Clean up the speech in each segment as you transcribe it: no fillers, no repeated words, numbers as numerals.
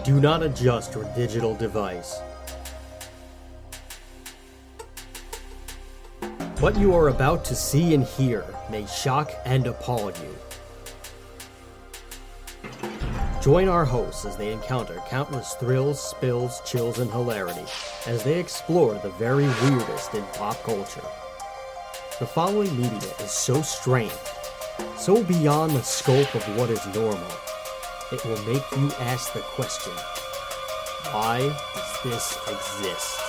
Do not adjust your digital device. What you are about to see and hear may shock and appall you. Join our hosts as they encounter countless thrills, spills, chills, and hilarity as they explore the very weirdest in pop culture. The following media is so strange, so beyond the scope of what is normal, it will make you ask the question, why does this exist?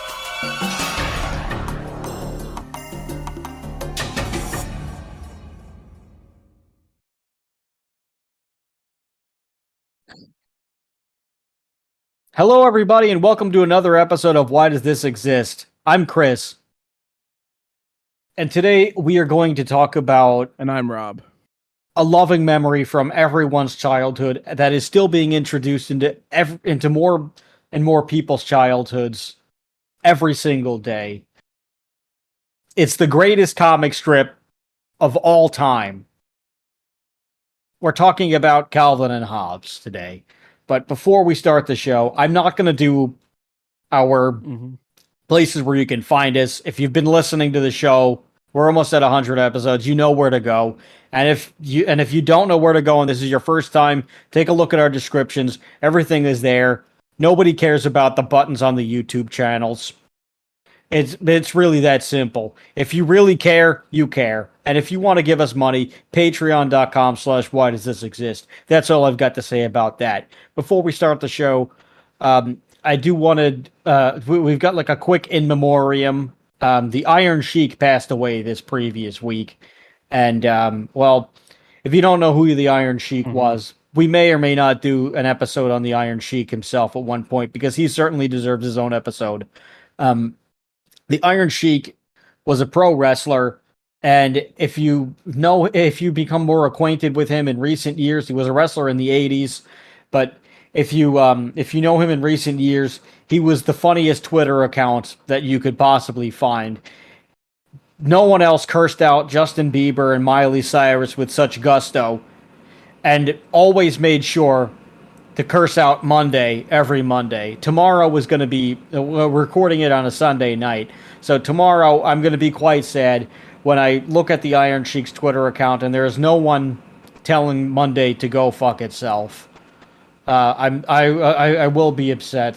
Hello, everybody, and welcome to another episode of Why Does This Exist? I'm Chris. And today we are going to talk about... And I'm Rob. A loving memory from everyone's childhood that is still being introduced into more and more people's childhoods every single day. It's the greatest comic strip of all time. We're talking about Calvin and Hobbes today. But before we start the show, I'm not going to do our places where you can find us. If you've been listening to the show, we're almost at 100 episodes. You know where to go. And if you don't know where to go and this is your first time, take a look at our descriptions. Everything is there. Nobody cares about the buttons on the YouTube channels. It's really that simple. If you really care, you care. And if you want to give us money, patreon.com/whydoesthisexist. That's all I've got to say about that. Before we start the show, I do want to, we've got like a quick in memoriam. The Iron Sheik passed away this previous week. And, well, if you don't know who the Iron Sheik was, we may or may not do an episode on the Iron Sheik himself at one point, because he certainly deserves his own episode. The Iron Sheik was a pro wrestler, and if you become more acquainted with him in recent years, he was a wrestler in the 80s, but if you know him in recent years, he was the funniest Twitter account that you could possibly find. No one else cursed out Justin Bieber and Miley Cyrus with such gusto, and always made sure to curse out Monday every Monday. Tomorrow was going to be, we're recording it on a Sunday night, so tomorrow I'm going to be quite sad when I look at the Iron Sheik's Twitter account and there is no one telling Monday to go fuck itself. I will be upset,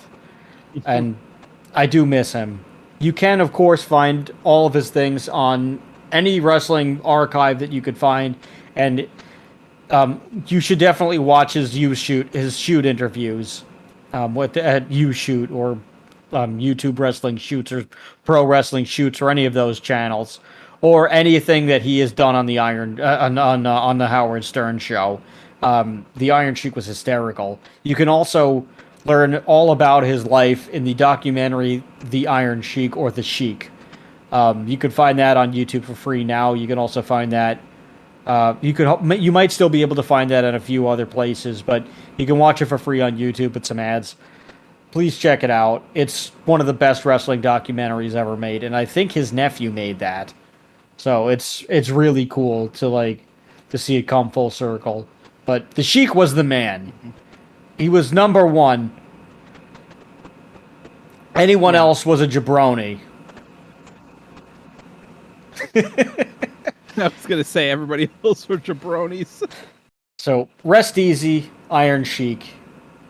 and I do miss him. You can, of course, find all of his things on any wrestling archive that you could find, and you should definitely watch his shoot interviews at shoot or YouTube wrestling shoots or pro wrestling shoots or any of those channels, or anything that he has done on the on the Howard Stern show. The Iron Sheik was hysterical. You can also learn all about his life in the documentary The Iron Sheik or The Sheik. You can find that on YouTube for free now. You can also find that you might still be able to find that in a few other places, but you can watch it for free on YouTube with some ads. Please check it out. It's one of the best wrestling documentaries ever made, and I think his nephew made that. So it's really cool to see it come full circle. But the Sheik was the man. He was number one. Anyone else was a jabroni. I was going to say, everybody else were jabronis. So, rest easy, Iron Sheik.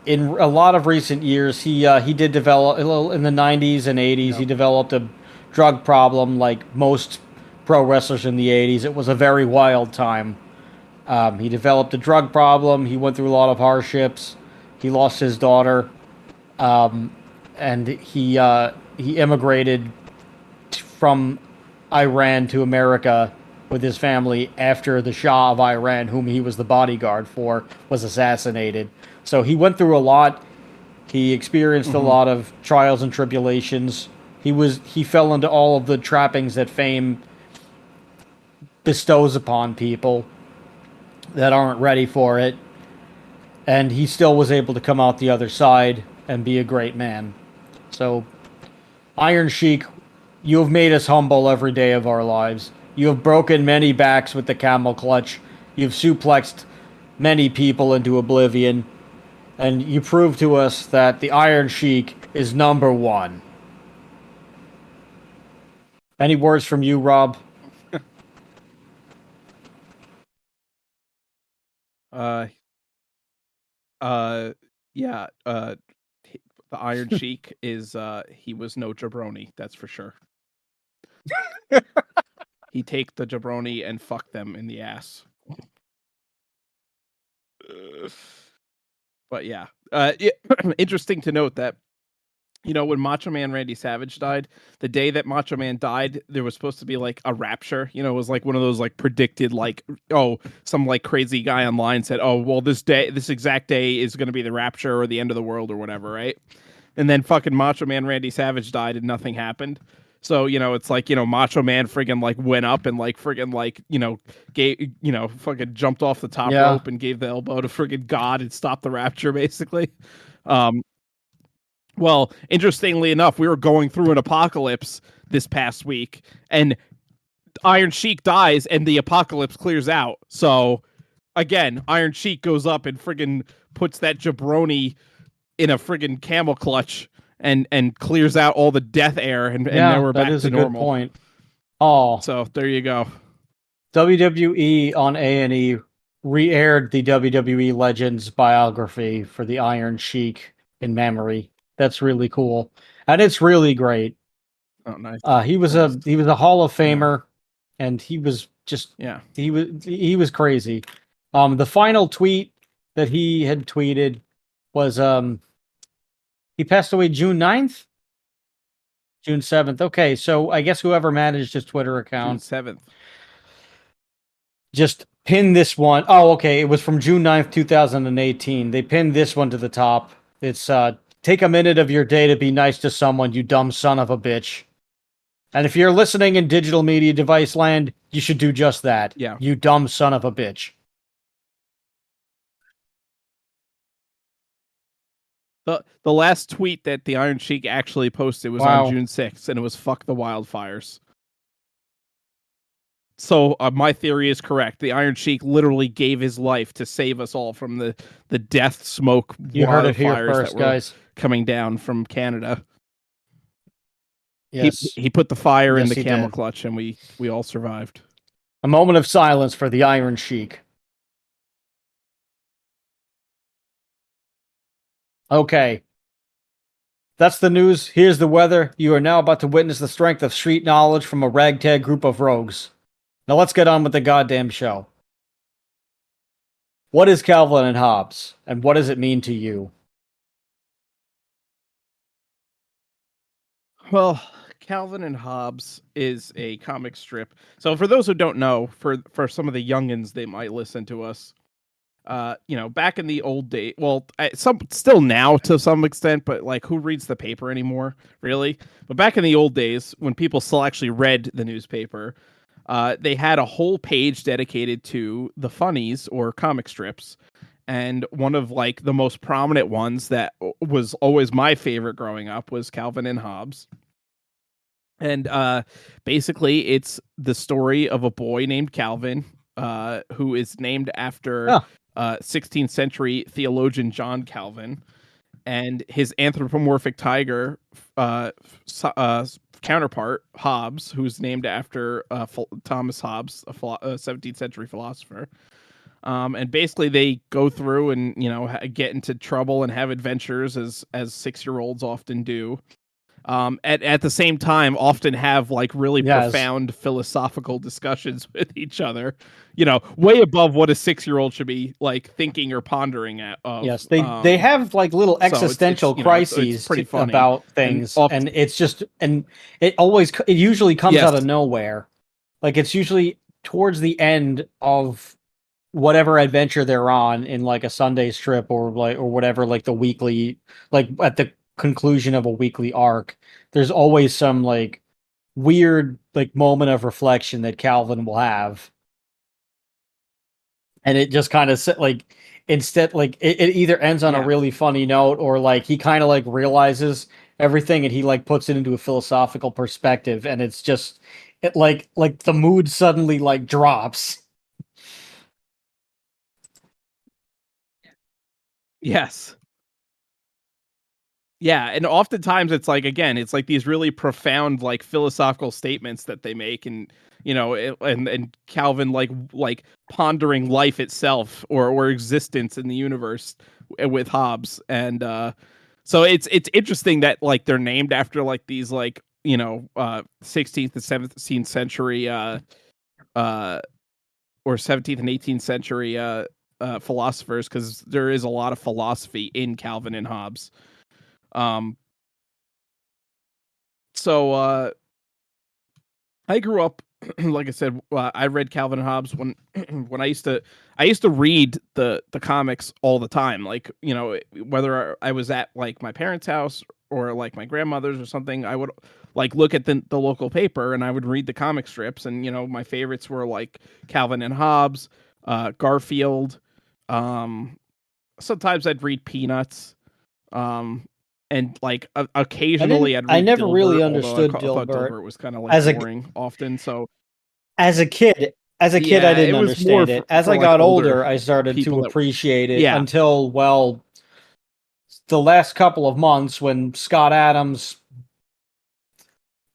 In a lot of recent years, he did develop, in the 90s and 80s, he developed a drug problem like most pro wrestlers in the 80s. It was a very wild time. He developed a drug problem. He went through a lot of hardships. He lost his daughter. And he immigrated from Iran to America with his family after the Shah of Iran, whom he was the bodyguard for, was assassinated. So he went through a lot. He experienced a lot of trials and tribulations. He fell into all of the trappings that fame bestows upon people that aren't ready for it. And he still was able to come out the other side and be a great man. So, Iron Sheik, you have made us humble every day of our lives. You have broken many backs with the camel clutch. You've suplexed many people into oblivion. and you proved to us that the Iron Sheik is number one. Any words from you, Rob? Uh, uh, yeah. The Iron Sheik is he was no jabroni, that's for sure. He take the jabroni and fuck them in the ass. But yeah, interesting to note that, you know, when Macho Man Randy Savage died, the day that Macho Man died, there was supposed to be like a rapture. You know, it was like one of those like predicted, like, oh, some like crazy guy online said, oh, well, this exact day is going to be the rapture or the end of the world or whatever, right? And then fucking Macho Man Randy Savage died and nothing happened. So, you know, it's like, you know, Macho Man friggin' like went up and like friggin' like, you know, gave, you know, fucking jumped off the top Yeah. rope and gave the elbow to friggin' God and stopped the rapture, basically. Um, well, interestingly enough, we were going through an apocalypse this past week, and Iron Sheik dies, and the apocalypse clears out. So, again, Iron Sheik goes up and friggin' puts that jabroni in a friggin' camel clutch and clears out all the death air, and now we're that back is to a normal. good point. Oh, So there you go. WWE on A&E re-aired the WWE Legends biography for the Iron Sheik in memory. That's really cool, and it's really great. Oh, nice. He was Nice. a Hall of Famer, and he was just Yeah. he was crazy. The final tweet that he had tweeted was he passed away June 9th? June 7th. Okay, so I guess whoever managed his Twitter June account 7th. just pinned this one. Oh, okay, it was from June 9th, 2018. They pinned this one to the top. It's take a minute of your day to be nice to someone, you dumb son of a bitch. And if you're listening in digital media device land, you should do just that. Yeah. You dumb son of a bitch. The last tweet that the Iron Sheik actually posted was on June 6th, and it was "fuck the wildfires." So my theory is correct. The Iron Sheik literally gave his life to save us all from the death smoke You heard it here wildfires first, that were guys. coming down from Canada. Yes. He put the fire in Yes, the he camel did. clutch, and we all survived. A moment of silence for the Iron Sheik. Okay. That's the news. Here's the weather. You are now about to witness the strength of street knowledge from a ragtag group of rogues. Now let's get on with the goddamn show. What is Calvin and Hobbes, and what does it mean to you? Well, Calvin and Hobbes is a comic strip. So for those who don't know, for some of the youngins, they might listen to us. You know, back in the old day, well, some still now to some extent, but like, who reads the paper anymore, really? But back in the old days, when people still actually read the newspaper, they had a whole page dedicated to the funnies or comic strips. And one of like the most prominent ones that was always my favorite growing up was Calvin and Hobbes. And basically, it's the story of a boy named Calvin, who is named after 16th century theologian John Calvin, and his anthropomorphic tiger counterpart, Hobbes, who's named after Thomas Hobbes, a 17th century philosopher. And basically, they go through and, you know, get into trouble and have adventures as 6-year-olds often do. At the same time, often have like really profound philosophical discussions with each other, you know, way above what a 6-year-old should be like thinking or pondering at. Yes, they have like little existential crises pretty funny about things, and it's just, and it usually comes out of nowhere. Like, it's usually towards the end of whatever adventure they're on in like a Sunday strip or whatever, like the weekly, like at the conclusion of a weekly arc, there's always some like weird like moment of reflection that Calvin will have, and it just kind of like, instead, like it either ends on a really funny note, or like he kind of like realizes everything and he like puts it into a philosophical perspective, and it's just like the mood suddenly like drops. Yes. Yeah, and oftentimes it's like, again, it's like these really profound like philosophical statements that they make, and and Calvin like pondering life itself or existence in the universe with Hobbes, and so it's interesting that like they're named after like these like 16th and 17th century uh or 17th and 18th century philosophers, because there is a lot of philosophy in Calvin and Hobbes. Um, so I grew up, like I said, I read Calvin and Hobbes when when I used to read the comics all the time. Like, whether I was at like my parents' house or like my grandmother's or something, I would like look at the local paper and I would read the comic strips. And my favorites were like Calvin and Hobbes, Garfield. Um, Sometimes I'd read Peanuts. Um, and like occasionally I'd I read never really Dilbert, although understood I thought Dilbert Dilbert was kind of like as a boring often. So as a kid. As a kid, I yeah, it didn't was more understand it. As for I like got older older, I started people to that appreciate it yeah, until, well, the last couple of months when Scott Adams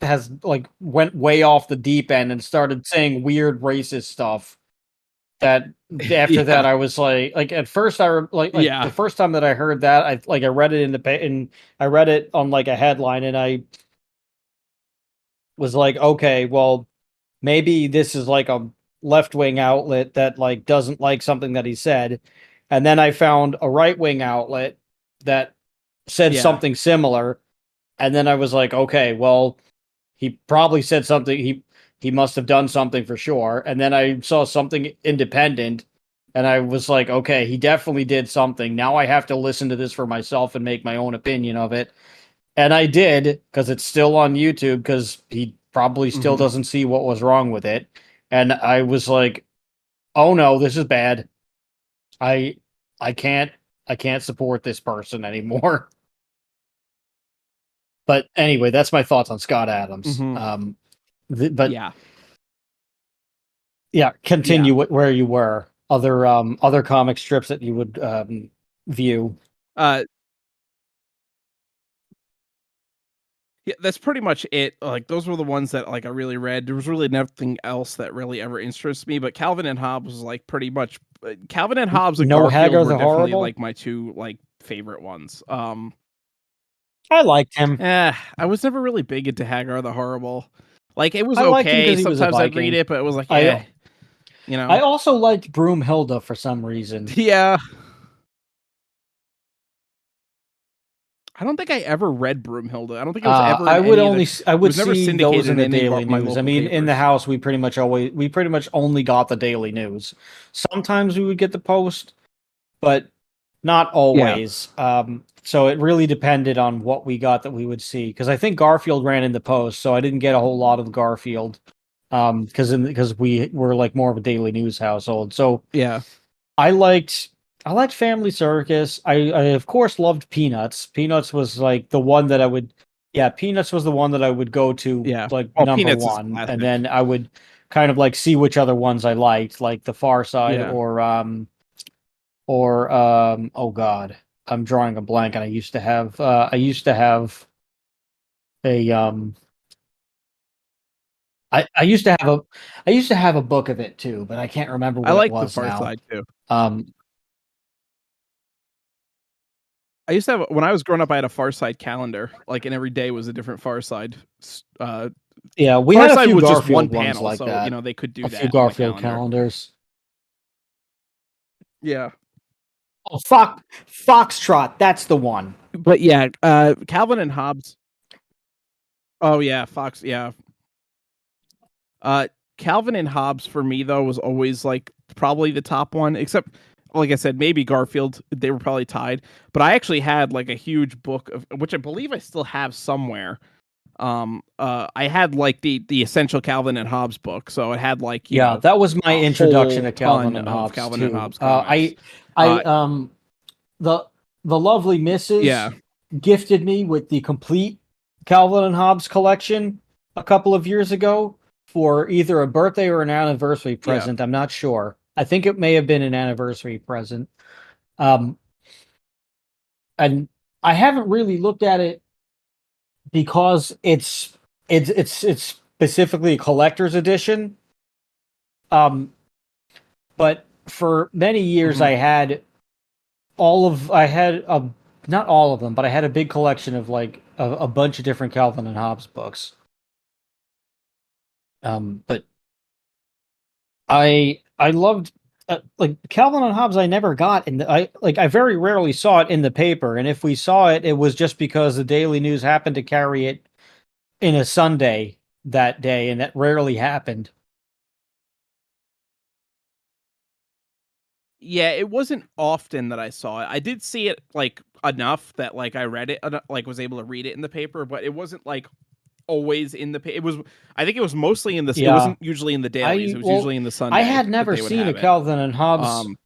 has like went way off the deep end and started saying weird racist stuff. That after yeah, that, I was like at first like the yeah, first time that I heard that, I read it in I read it on like a headline, and I was like, okay, well, maybe this is like a left wing outlet that like doesn't like something that he said. And then I found a right wing outlet that said yeah, something similar. And then I was like, okay, well, he probably said something. He must have done something for sure. And then I saw something independent, and I was like, okay, he definitely did something. Now I have to listen to this for myself and make my own opinion of it. And I did, because it's still on YouTube, because he probably still hmm doesn't see what was wrong with it. And I was like, oh no, this is bad. I I can't I can't support this person anymore. But anyway, that's my thoughts on Scott Adams. hmm But yeah, yeah, yeah. continue where you were. Other comic strips that you would view. Uh, yeah, that's pretty much it. Like those were the ones that like I really read. There was really nothing else that really ever interests me. But Calvin and Hobbes was like pretty much Calvin and Hobbes and No Garfield Hagar were the definitely Horrible. like my two like favorite ones. I liked him. I was never really big into Hagar the Horrible. Like it was I liked him okay. because he was a Sometimes I'd read Viking. it, but it was like, I you I know. also liked Broomhilda for some reason. Yeah. I don't think I ever read Broomhilda. I don't think it was ever in any of the. It I would was never see those syndicated in in the any of Daily my News. I local mean, in the papers. house, we pretty much only got the Daily News. Sometimes we would get the Post, but not Yeah. always. So it really depended on what we got that we would see. Because I think Garfield ran in the Post, so I didn't get a whole lot of Garfield. Because we were like more of a Daily News household. So Yeah. I liked I liked Family Circus. I of course loved Peanuts. Peanuts was like the one that I would yeah, Peanuts was the one that I would go to Yeah. like Well, number Peanuts is one, and classic. then I would kind of like see which other ones I liked, like The Far Side Yeah. or oh god, I'm drawing a blank, and I used to have a I used to have a book of it too, but I can't remember I what it like the was Far now. Side too. Um I used to have when I was growing up. I had a Far Side calendar. Like, and every day was a different Far Side. yeah, we Far had a Side few was just one Garfield ones panel, like so that. they could do A few that on the Garfield calendar. calendars. Yeah. Oh, Foxtrot, that's the one. But yeah, Calvin and Hobbes. Oh yeah, Fox. Yeah. Uh, Calvin and Hobbes for me though was always like probably the top one, except like I said, maybe Garfield. They were probably tied. But I actually had like a huge book of which I believe I still have somewhere. I had like the essential Calvin and Hobbes book, so it had like Yeah, that was my a introduction whole to Calvin ton and of Hobbes Calvin and too. Hobbes comics. I Uh, the lovely yeah, Misses gifted me with the complete Calvin and Hobbes collection a couple of years ago for either a birthday or an anniversary yeah, present. I'm not sure. I think it may have been an anniversary present. Um, and I haven't really looked at it because it's specifically a collector's edition. Um, but for many years, Hmm. I had a not all of them, but I had a big collection of like a bunch of different Calvin and Hobbes books. But I loved like Calvin and Hobbes. I never got in the I very rarely saw it in the paper, and if we saw it, it was just because the Daily News happened to carry it in a Sunday that day, and that rarely happened. Yeah, it wasn't often that I saw it. I did see it like enough that like I read it, like was able to read it in the paper, but it wasn't like always in the. It was. I think it was mostly in the. It Yeah, wasn't usually in the dailies. I It was well, usually in the I Sunday had that never they would seen a have it. Calvin and Hobbes Um.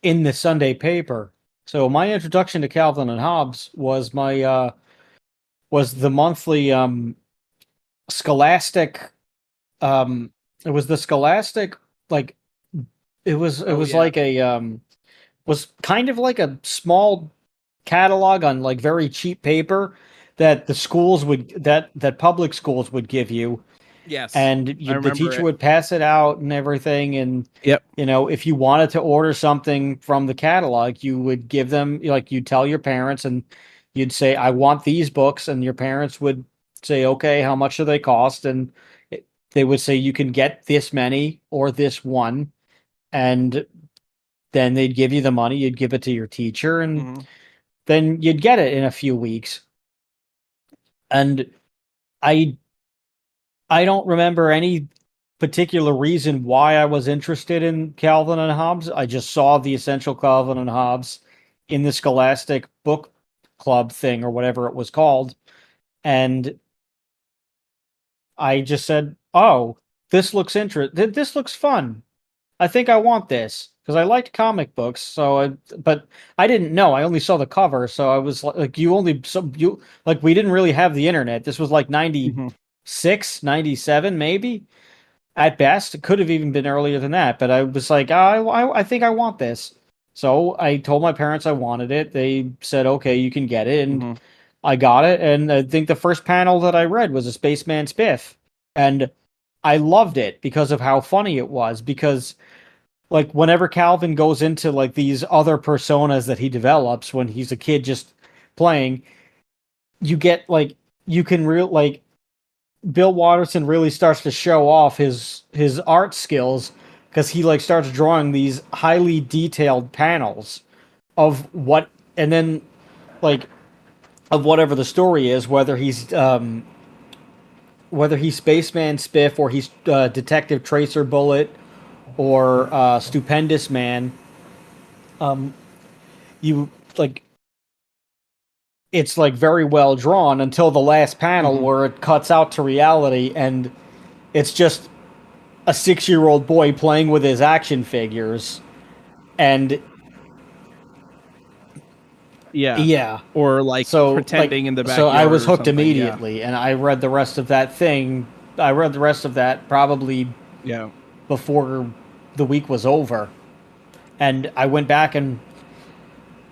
in the Sunday paper. So my introduction to Calvin and Hobbes was the monthly Scholastic it was the Scholastic like it Oh was yeah. like a was kind of like a small catalog on like very cheap paper that that public schools would give you, Yes, and I the remember teacher it. would pass it out and everything. And Yep. you know, if you wanted to order something from the catalog, you would give them, like, you'd tell your parents and you'd say, I want these books, and your parents would say, okay, how much do they cost? And they would say you can get this many or this one, and then they'd give you the money, you'd give it to your teacher, and Hmm. then you'd get it in a few weeks. And I I don't remember any particular reason why I was interested in Calvin and Hobbes. I just saw the Essential Calvin and Hobbes in the Scholastic Book Club thing or whatever it was called, and I just said, "Oh, this looks interesting. This looks fun. I think I want this." Because I liked comic books, but I didn't know. I only saw the cover, so I was like, "You only so you like we didn't really have the internet. This was like Hmm. 96, 97, maybe." At best. It could have even been earlier than that, but I was like, I think I want this. So I told my parents I wanted it. They said, okay, you can get it. And Hmm. I got it. And I think the first panel that I read was a Spaceman Spiff. And I loved it because of how funny it was. Because, like, whenever Calvin goes into, like, these other personas that he develops when he's a kid just playing, you get, like, you can real, like, Bill Watterson really starts to show off his art skills because he like starts drawing these highly detailed panels of what, and then like of whatever the story is, whether he's Spaceman Spiff or he's Detective Tracer Bullet or Stupendous Man. You like it's like very well drawn until the last panel Hmm. where it cuts out to reality, and it's just a 6-year old boy playing with his action figures. And Yeah. yeah, Or like pretending in the so I backyard was or hooked something. Yeah. immediately, and I read the rest of that thing. I read the rest of that probably Yeah. before the week was over, and I went back and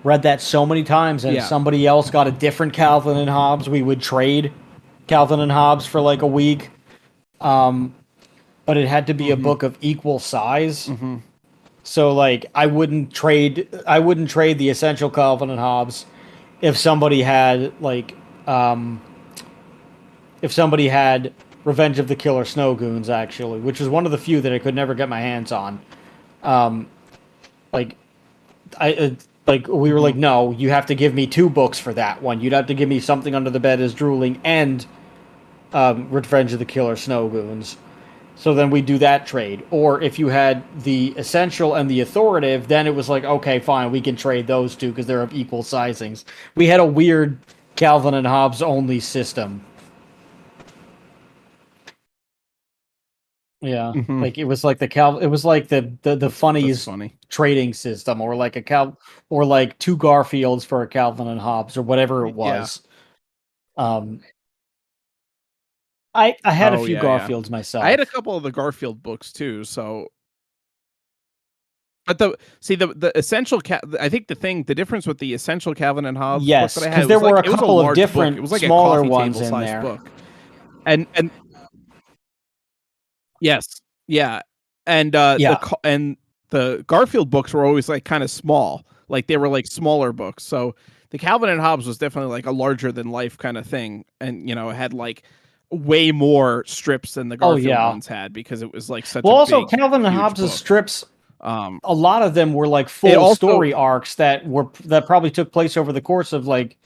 read that so many times. And if Yeah. somebody else got a different Calvin and Hobbes, we would trade Calvin and Hobbes for like a week. But it had to be a Hmm. book of equal size. Hmm. So like I wouldn't trade the Essential Calvin and Hobbes if somebody had um if somebody had Revenge of the Killer Snow Goons, actually, which is one of the few that I could never get my hands on. Like I like we were Hmm. like, no, you have to give me two books for that one. You'd have to give me Something Under the Bed Is Drooling and Revenge of the Killer Snow Goons. So then we do that trade. Or if you had the essential and the authoritative, then it was like, okay, fine, we can trade those two because they're of equal sizings. We had a weird Calvin and Hobbes only system. Yeah, Hmm. like it was like it was like the That's funniest funny. trading system, or like or like two Garfields for a Calvin and Hobbes, or whatever it Yeah. was. Um, I had a Oh few yeah, yeah. Garfields I had a myself. couple of the Garfield books too, so But the essential I think the difference with the essential Calvin and Hobbes book that Yes, I had, because there were a it was a couple of large book. It different was like a smaller coffee ones table in sized there. book. And yes, yeah, and Yeah. the Garfield books were always like kind of small, like they were like smaller books. So the Calvin and Hobbes was definitely like a larger than life kind of thing, and it had like way more strips than the Oh Garfield yeah. ones had because it was like such Well, a also big, Calvin and huge Hobbes's book. strips, Um, a lot of them were like it full also story arcs that probably took place over the course of like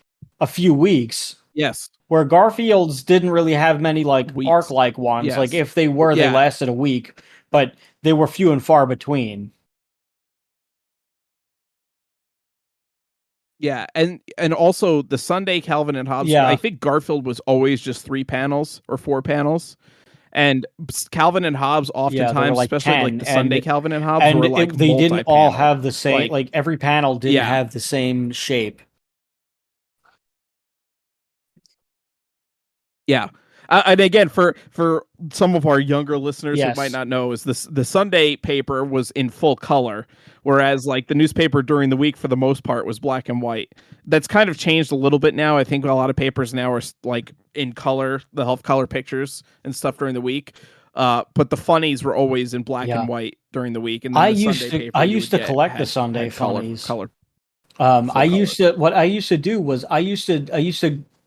a few weeks. yes, Where Garfield's didn't really have many like arc weeks. like ones. Like Yes, if they were, they yeah, lasted a week, but they were few and far between. yeah, and also the Sunday Calvin and Hobbes. I Yeah. think Garfield was always just 3 panels or 4 panels. And Calvin and Hobbes Yeah, there were oftentimes, like especially like 10, the Sunday Calvin and Hobbes, were like they didn't all multi-panel. have the same, Like, like every panel didn't yeah, have the same shape. yeah. And again, for some of our younger listeners who might Yes. not know, is this the Sunday paper was in full color, whereas like the newspaper during the week for the most part was black and white. That's kind of changed a little bit now. I think a lot of papers now are like in color. They'll have color pictures and stuff during the week. But the funnies were always in black Yeah. and white during the week, and then the Sunday I paper you used would to get collect the Sunday had color funnies. full color. What I used to do was I used to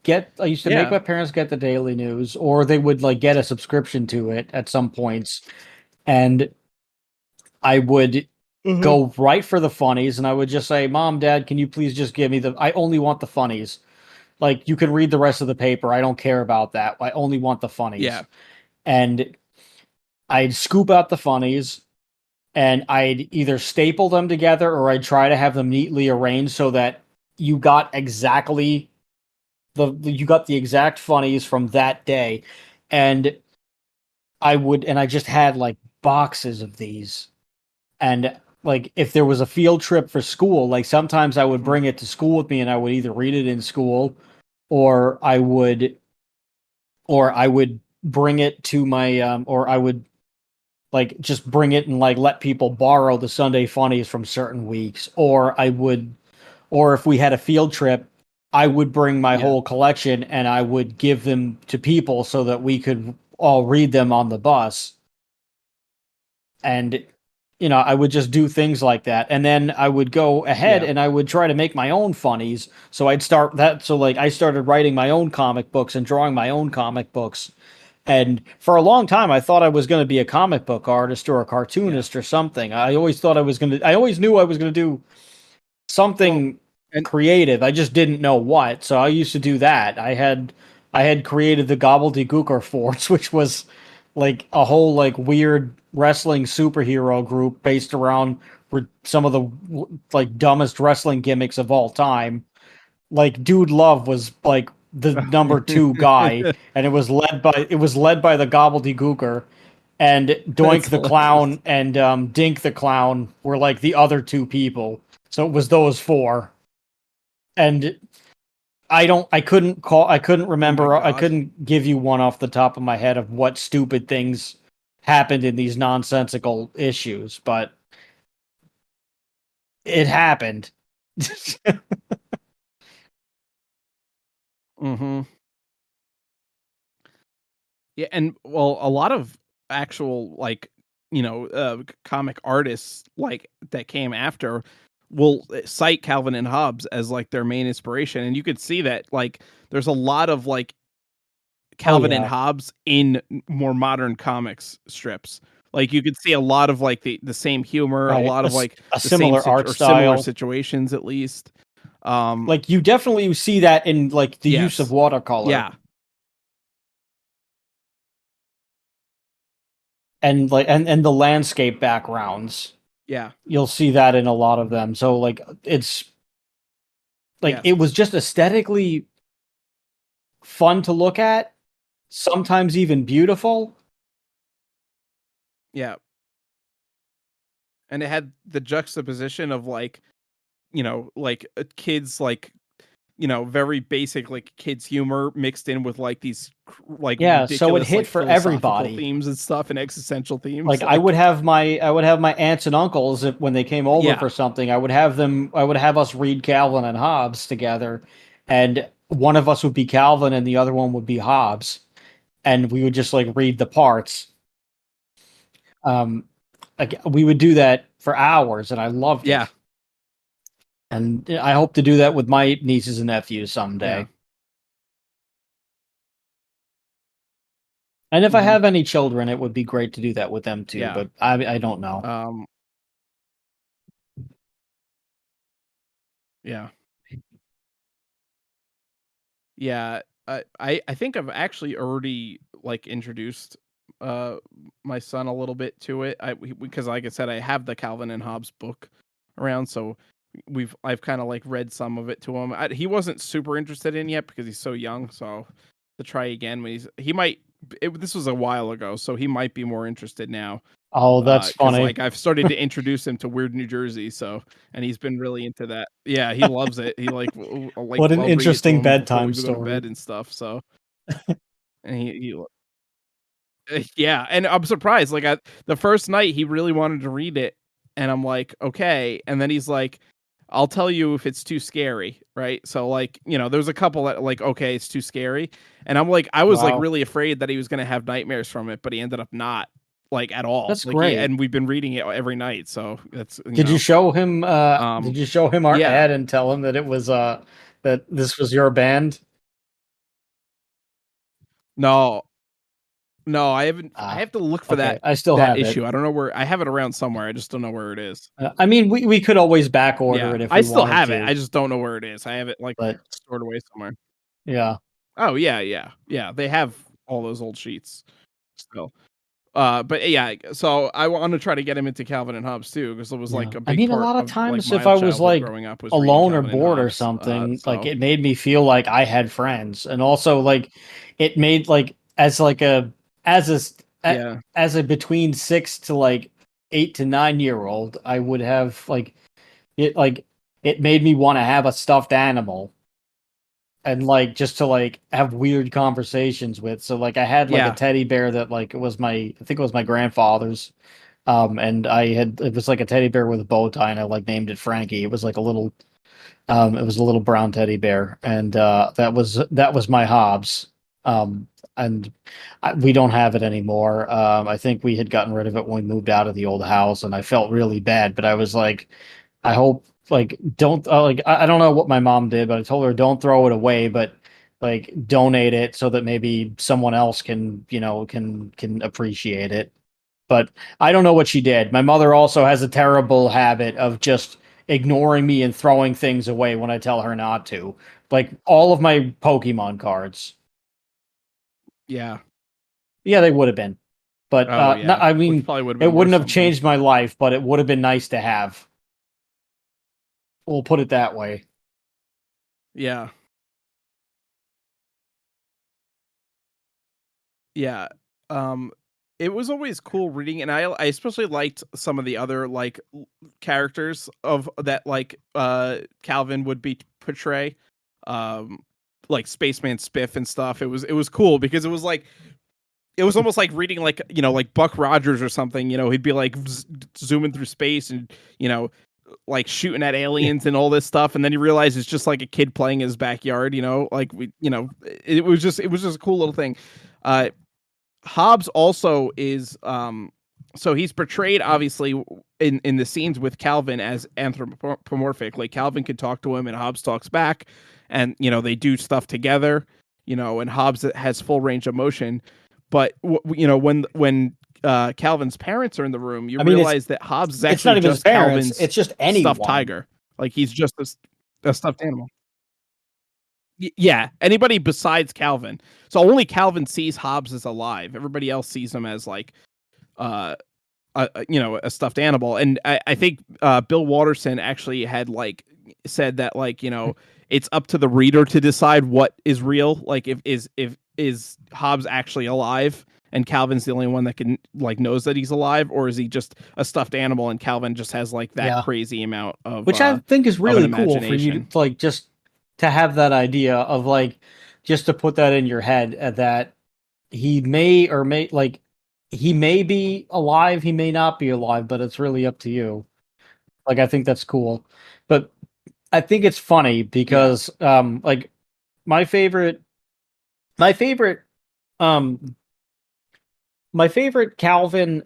make Yeah. my parents get the Daily News, or they would like get a subscription to it at some points, and I would Mhm. go right for the funnies, and I would just say, "Mom, Dad, can you please just give me the? I only want the funnies. Like you can read the rest of the paper. I don't care about that. I only want the funnies." Yeah. And I'd scoop out the funnies, and I'd either staple them together or I'd try to have them neatly arranged so that you got exactly you got the exact funnies from that day. And I just had like boxes of these. And like if there was a field trip for school, like sometimes I would Mhm. bring it to school with me and I would either read it in school or I would bring it to my or I would like just bring it and like let people borrow the Sunday funnies from certain weeks, or if we had a field trip, I would bring my Yeah. whole collection and I would give them to people so that we could all read them on the bus. And I would just do things like that, and then I would go ahead Yeah. and I would try to make my own funnies. So I'd start that. So like I started writing my own comic books and drawing my own comic books. And for a long time, I thought I was going to be a comic book artist or a Yeah. cartoonist or something. I always thought I was going to, I always knew I was going to do Well, something and creative. I just didn't know what. So I used to do that. I had created the Gobbledygooker Force, which was like a whole like weird wrestling superhero group based around some of the like dumbest wrestling gimmicks of all time. Like Dude Love was like the number two guy, and it was led by the Gobbledygooker, and that's Doink the hilarious. Clown and Dink the Clown were like the other two people. So it was those four, and I couldn't Oh my remember, I god. couldn't give you one off the top of my head of what stupid things happened in these nonsensical issues, but it happened. Mhm. Yeah, and well, a lot of actual like, comic artists like that came after will cite Calvin and Hobbes as like their main inspiration, and you could see that like there's a lot of like Oh Calvin and yeah, Hobbes in more modern comics strips. Like you could see a lot of like the same humor, a right. lot of like A the same similar art or similar style. situations at least. Um, Like you definitely see that in like the use of yes. watercolor Yeah. and like and the landscape backgrounds. Yeah. You'll see that in a lot of them. So like it's like it Yes. was just aesthetically fun to look at, sometimes even beautiful. Yeah. And it had the juxtaposition of like, like kids like very basic like kids humor mixed in with like these like Yeah, so it ridiculous hit like for philosophical everybody. themes and stuff and existential themes. Like I would Like, have my aunts and uncles when they came over yeah, for something, I would have us read Calvin and Hobbes together, and one of us would be Calvin and the other one would be Hobbes, and we would just like read the parts. Um, like we would do that for hours, and I loved yeah, it. And I hope to do that with my nieces and nephews yeah. someday. And if I Hmm. have any children, it would be great to do that with them too. Yeah. But I don't know. Um, yeah. Yeah, I think I've actually already like introduced uh my son a little bit to it. Because like I said, I have the Calvin and Hobbes book around, so I've kind of like read some of it to him. He wasn't super interested in yet because he's so young. So to try again when he might. This was a while ago, so he might be more interested now. Oh, that's Because funny. like I've started to introduce him to Weird New Jersey, so and he's been really into that. Yeah, he loves it. He like What an I'll read it to interesting him before we bedtime go to story. bed and stuff. So and yeah, and I'm surprised. Like the first night, he really wanted to read it, and I'm like, okay, and then he's like, I'll tell you if it's too scary, right? So like, there's a couple that like, okay, it's too scary, and I'm like, I was like Wow, really afraid that he was gonna have nightmares from it, but he ended up not like at all. that's Like great. and we've been reading it every night, so that's Did you show him our yeah, ad and tell him that it was that this was your band? no, no, I haven't. I Ah, have to look for okay. that I still that have it. issue. I don't know where I have it around somewhere. I just don't know where it is. I mean, we could always back order Yeah, it if I we still wanted have it. to, I just don't know where it is. I have it like but stored away somewhere. yeah. Oh yeah, yeah, yeah. They have all those old sheets still. But yeah, so I want to try to get him into Calvin and Hobbes too, because it was Yeah. like a I big mean, a part lot of of like times if my I was childhood like growing up was reading alone or Calvin and bored or Hobbes. something, like So it made me feel like I had friends. And also like it made like as like a as a s- a- yeah, as a between 6 to like 8 to 9 year old, I would have like it made me want to have a stuffed animal and like just to like have weird conversations with. So like I had like a yeah, teddy bear that like it was I think it was my grandfather's. And it was like a teddy bear with a bow tie, and I like named it Frankie. It was like it was a little brown teddy bear, and that was my Hobbs. And we don't have it anymore. I think we had gotten rid of it when we moved out of the old house, and I felt really bad. But I was like, I hope like don't like I don't know what my mom did, but I told her don't throw it away, but like donate it so that maybe someone else can can appreciate it. But I don't know what she did. My mother also has a terrible habit of just ignoring me and throwing things away when I tell her not to. Like all of my Pokemon cards. yeah. Yeah, they would have been. But Oh no, yeah, I which mean, probably would have it been wouldn't worth have something. changed my life, but it would have been nice to have. We'll put it that way. Yeah, yeah. Um, it was always cool reading, and I especially liked some of the other like characters of that like Calvin would be portray, um, like Spaceman Spiff and stuff. It was cool because it was almost like reading like like Buck Rogers or something. He'd be like zooming through space and like shooting at Yeah. aliens and all this stuff, and then you realize it's just like a kid playing in his backyard. Like it was just a cool little thing. Uh, Hobbes also is so he's portrayed obviously in the scenes with Calvin as anthropomorphic. Like Calvin could talk to him and Hobbes talks back, and they do stuff together. And Hobbes has full range of motion. But when Calvin's parents are in the room, you I mean, realize that Hobbes is it's not actually even his just parents, Calvin's it's just stuffed anyone. tiger. Like he's just a stuffed animal. Yeah, anybody besides Calvin. So only Calvin sees Hobbes as alive. Everybody else sees him as like uh a stuffed animal. And I think Bill Watterson actually had like said that like it's up to the reader to decide what is real. Like if Hobbes actually alive and Calvin's the only one that can like knows that he's alive, or is he just a stuffed animal and Calvin just has like that Yeah. crazy amount Which I think is of an really cool for you imagination. to like just to have that idea of like just to put that in your head that he may or may like he may be alive, he may not be alive, but it's really up to you. Like I think that's cool. But I think it's funny Yeah. because like my favorite my favorite um my favorite Calvin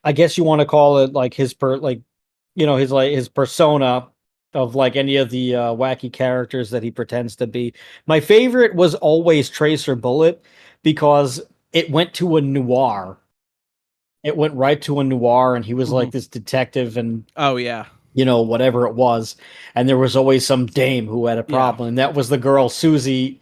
I guess you want to call it like his his like his persona of like any of the wacky characters that he pretends to be. My favorite was always Tracer Bullet because it went to a noir. It went right to a noir, and he was Hmm. like this detective, and Oh yeah. whatever it was. And there was always some dame who had a Yeah. problem. And that was the girl, Susie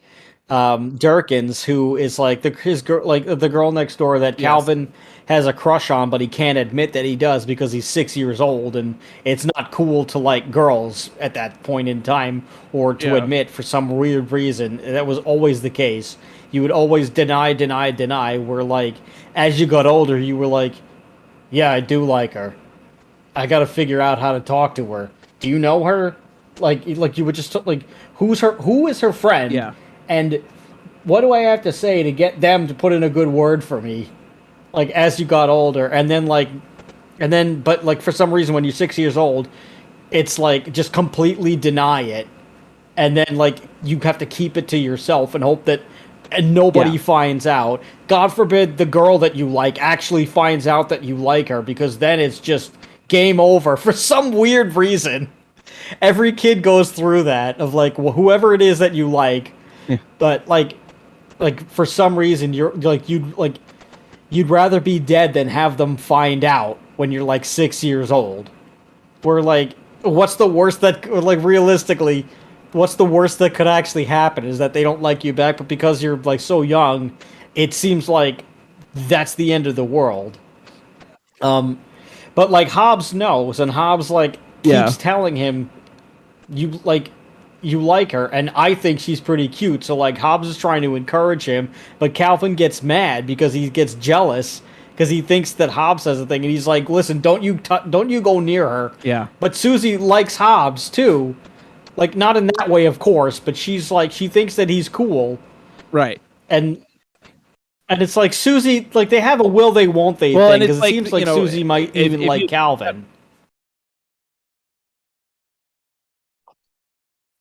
Durkins, who is like his girl, like the girl next door that Yes. Calvin has a crush on, but he can't admit that he does because he's 6 years old. And it's not cool to like girls at that point in time or to Yeah. admit for some weird reason. That was always the case. You would always deny, deny, deny. Where like, as you got older, you were like, yeah, I do like her. I got to figure out how to talk to her. Do you know her? Like you would just like who is her friend, Yeah. and what do I have to say to get them to put in a good word for me? Like as you got older, but like for some reason when you're 6 years old, it's like just completely deny it, and then like you have to keep it to yourself and hope that and Yeah. nobody finds out. God forbid the girl that you like actually finds out that you like her because then it's just game over for some weird reason. Every kid goes through that of like whoever it is that you like, Yeah. but like for some reason you'd rather be dead than have them find out when you're like 6 years old. We're like, what's the worst that like realistically, what's the worst that could actually happen is that they don't like you back, but because you're like so young, it seems like that's the end of the world. Um, but like Hobbes knows, and Hobbes like Yeah. keeps telling him you like you like her, and I think she's pretty cute. So like Hobbes is trying to encourage him, but Calvin gets mad because he gets jealous because he thinks that Hobbes has a thing, and he's like, "Listen, don't you go near her." Yeah. But Susie likes Hobbes too, like not in that way, of course, but she's like she thinks that he's cool, Right. and it's like Susie, like they have a will they won't they Well, thing and it's because it like, seems like Susie might even if like you Calvin.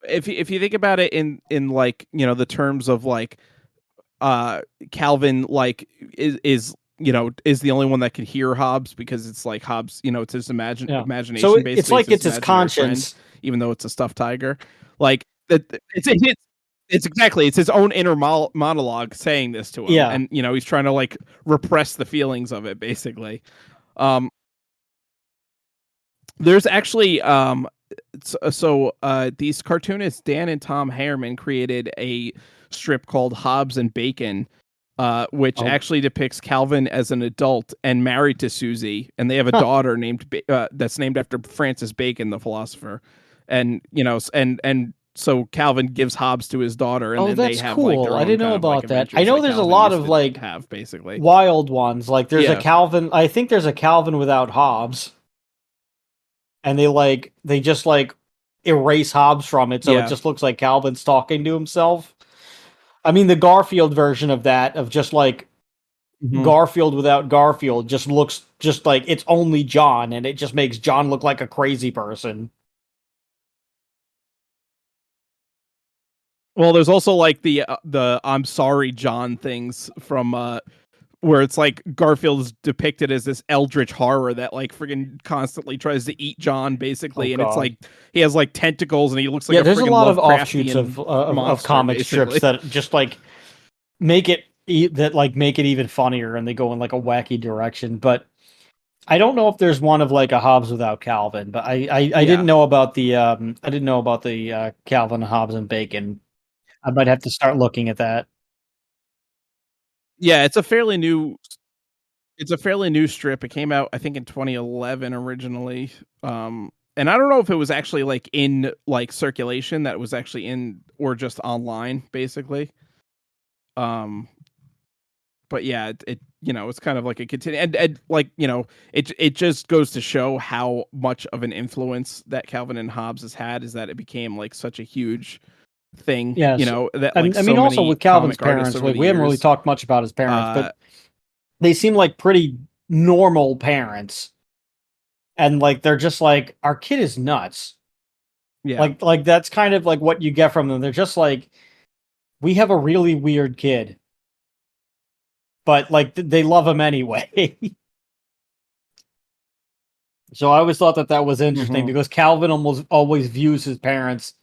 if you think about it in like, the terms of like uh Calvin, like is the only one that can hear Hobbes, because it's like Hobbes, it's his Yeah. So imagination, it's basically. It's like his it's his imaginary friend, conscience. even though it's a stuffed tiger. Like it's exactly, it's his own inner monologue saying this to him, Yeah. and he's trying to like repress the feelings of it, basically. Um, there's actually these cartoonists Dan and Tom Herman created a strip called Hobbes and Bacon, which Oh. actually depicts Calvin as an adult and married to Susie, and they have a Huh. daughter that's named after Francis Bacon, the philosopher, and so Calvin gives Hobbes to his daughter, and Oh, then they that's have like cool. their I own didn't know kind of like about that. I adventures know that there's a Calvin lot used of to like have, basically. wild ones. Like there's a Yeah, Calvin. I think there's a Calvin without Hobbes, and they just like erase Hobbes from it, so it yeah. just looks like Calvin's talking to himself. I mean, the Garfield version of that, of just like Mhm. Garfield without Garfield, just looks just like it's only John, and it just makes John look like a crazy person. Well, there's also like the I'm sorry John things from where it's like Garfield is depicted as this eldritch horror that like friggin' constantly tries to eat John, Oh basically, and it's God. like he has like tentacles and he looks like Yeah, a there's a friggin' lot of offshoots Lovecraftian of monster, comic strips basically. that just like make it that like make it even funnier, and they go in like a wacky direction. But I don't know if there's one of like a Hobbes without Calvin. But I Yeah. didn't know about the Calvin, Hobbes and Bacon. I might have to start looking at that. Yeah, it's a fairly new strip. It came out I think in 2011 originally. And I don't know if it was actually like in like circulation, that was actually in, or just online, basically. Um but yeah, it it's kind of like a continue, and like, it just goes to show how much of an influence that Calvin and Hobbes has had, is that it became like such a huge thing, Yes. that like And I so mean, also many with Calvin's comic artists parents, over like the we haven't really years. talked much about his parents, Uh, but they seem like pretty normal parents. And like they're just like, our kid is nuts. yeah. Like that's kind of like what you get from them. They're just like, we have a really weird kid, but like they love him anyway. So I always thought that that was interesting Hmm. because Calvin almost always views his parents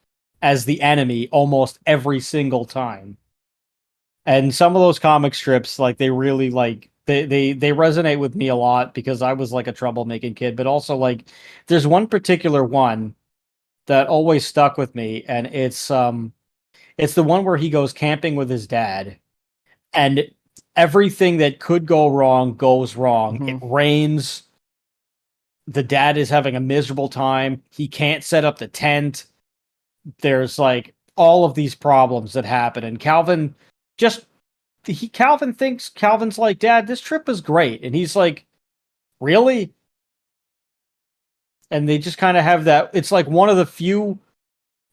as the enemy almost every single time. And some of those comic strips, like they really like they resonate with me a lot because I was like a troublemaking kid, but also like there's one particular one that always stuck with me, and it's the one where he goes camping with his dad, and everything that could go wrong goes wrong. It Hmm. rains, the dad is having a miserable time, he can't set up the tent, there's like all of these problems that happen, and just Calvin's like, Dad, this trip is great. And he's like, really? And they just kind of have that. It's like one of the few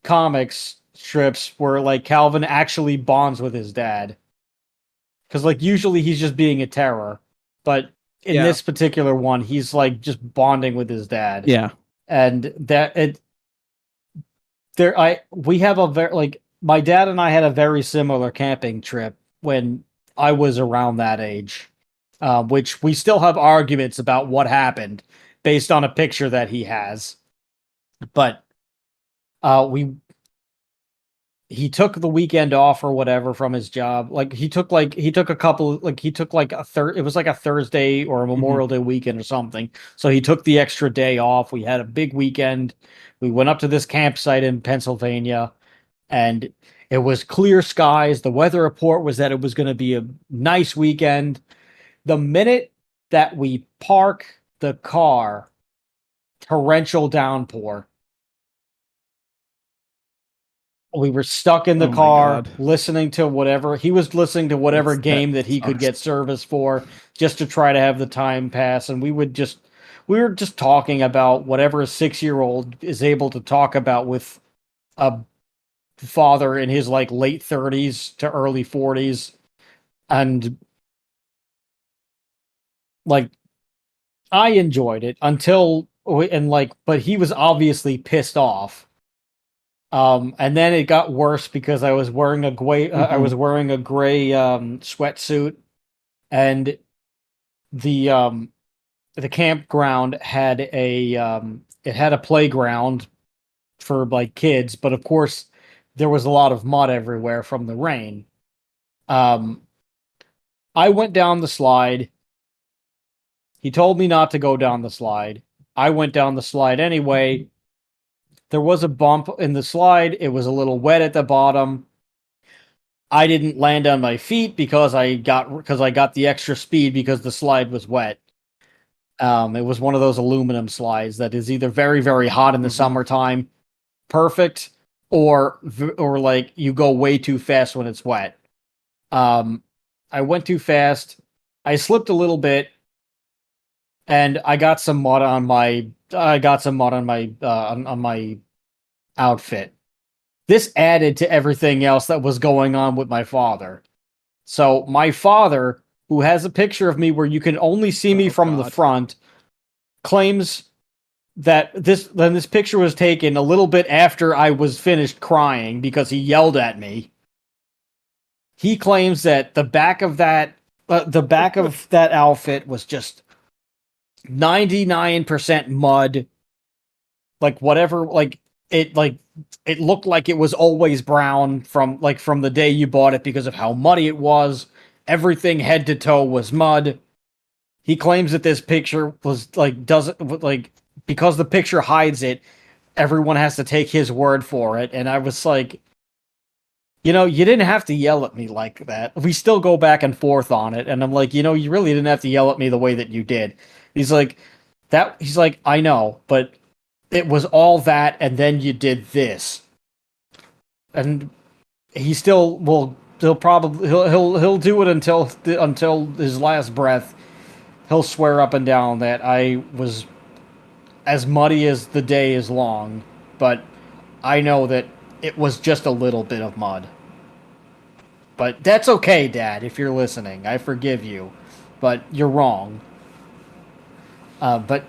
comics strips where like Calvin actually bonds with his dad. Because like usually he's just being a terror. But in Yeah. this particular one, he's like just bonding with his dad. Yeah. And that it there I we have a very like my dad and I had a very similar camping trip when I was around that age, which we still have arguments about what happened based on a picture that he has. But we he took the weekend off or whatever from his job. He took a couple like he took like it was like a Thursday or a Hmm. Memorial Day weekend or something. So he took the extra day off. We had a big weekend. We went up to this campsite in Pennsylvania, and it was clear skies. The weather report was that it was going to be a nice weekend. The minute that we park the car, torrential downpour. We were stuck in the Oh my car God. listening to whatever he was listening to, whatever That game that he could sucks. get service for, just to try to have the time pass. And we were just talking about whatever a 6-year-old is able to talk about with a father in his like late 30s to early 40s. And like I enjoyed it but he was obviously pissed off. And then it got worse because I was wearing I Hmm. was wearing a gray sweatsuit, and the um the campground had it had a playground for like kids, but of course there was a lot of mud everywhere from the rain. Um I went down the slide. He told me not to go down the slide. I went down the slide anyway. There was a bump in the slide. It was a little wet at the bottom. I didn't land on my feet because I got the extra speed because the slide was wet. It was one of those aluminum slides that is either very very hot in the Hmm. summertime, perfect, or like you go way too fast when it's wet. Um, I went too fast. I slipped a little bit, and I got some mud on my outfit. This added to everything else that was going on with my father. So my father, who has a picture of me where you can only see me Oh from the God. front, claims that this picture was taken a little bit after I was finished crying because he yelled at me. He claims that the back of that outfit was just 99% mud, like whatever, like it looked like it was always brown from the day you bought it because of how muddy it was. Everything head to toe was mud. He claims that this picture was like doesn't like because the picture hides it, everyone has to take his word for it. And I was like, you didn't have to yell at me like that. We still go back and forth on it, and I'm like, you really didn't have to yell at me the way that you did. He's like, I know, but it was all that, and then you did this. And he still will he'll do it until his last breath. He'll swear up and down that I was as muddy as the day is long, but I know that it was just a little bit of mud. But that's okay, Dad, if you're listening. I forgive you. But you're wrong. But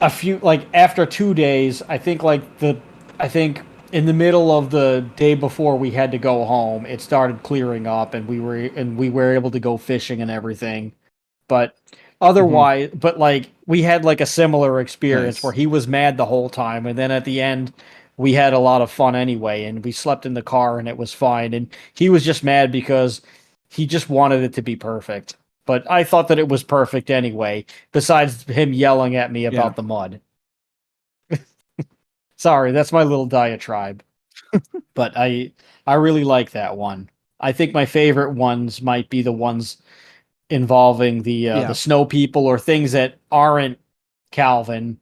after 2 days, I think in the middle of the day before we had to go home, it started clearing up and we were able to go fishing and everything. But otherwise, but like we had like a similar experience where Nice. he was mad the whole time, and then at the end we had a lot of fun anyway, and we slept in the car and it was fine. And he was just mad because he just wanted it to be perfect. But I thought that it was perfect anyway, besides him yelling at me Yeah. about the mud. Sorry, that's my little diatribe. But I really like that one. I think my favorite ones might be the ones involving the snow people or things that aren't Calvin.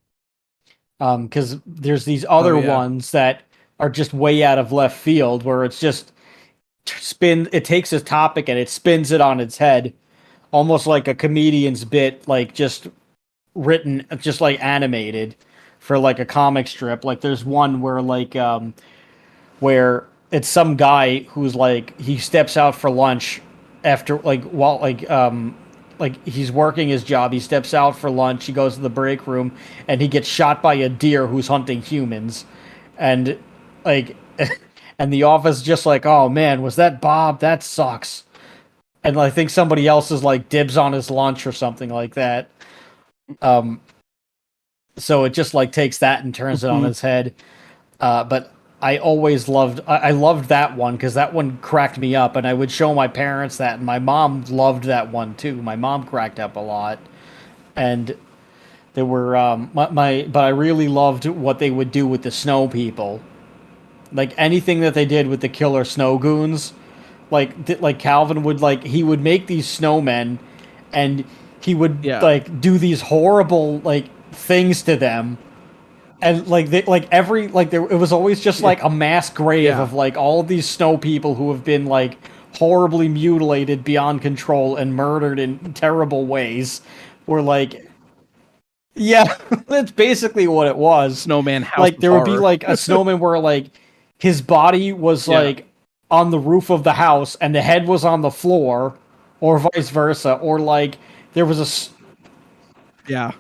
Because there's these Oh other yeah. ones that are just way out of left field where it's just it takes a topic and it spins it on its head, almost like a comedian's bit, like just written, just like animated for like a comic strip. Like there's one where where it's some guy who's like he steps out for lunch after like he's working his job, he steps out for lunch, he goes to the break room and he gets shot by a deer who's hunting humans. And like and the office just like, oh man, was that Bob? That sucks. And I think somebody else is like dibs on his lunch or something like that. um so it just like takes that and turns it on its head. But I loved that one because that one cracked me up, and I would show my parents that, and my mom loved that one too. My mom cracked up a lot, and there were but I really loved what they would do with the snow people, like anything that they did with the killer snow goons. Like Calvin would he would make these snowmen, and he would Yeah. like do these horrible like things to them, and it was always just like a mass grave Yeah. of like all of these snow people who have been like horribly mutilated beyond control and murdered in terrible ways. Or like, yeah, that's basically what it was. Snowman House Like of there would be Horror. like a snowman where like his body was Yeah. like on the roof of the house and the head was on the floor, or vice versa, or like there was Yeah.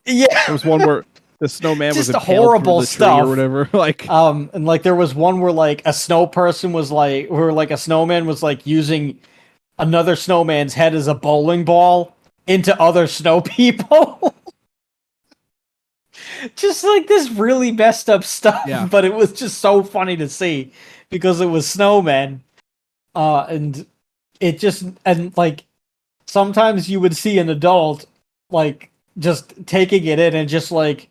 yeah. There was one where the snowman was Just impaled horrible through the tree stuff. or whatever. Like, And like there was one where like a snow person was like, where like a snowman was like using another snowman's head as a bowling ball into other snow people. Just like this really messed up stuff, Yeah. but it was just so funny to see because it was snowmen. And it just, and like sometimes you would see an adult like just taking it in and just like,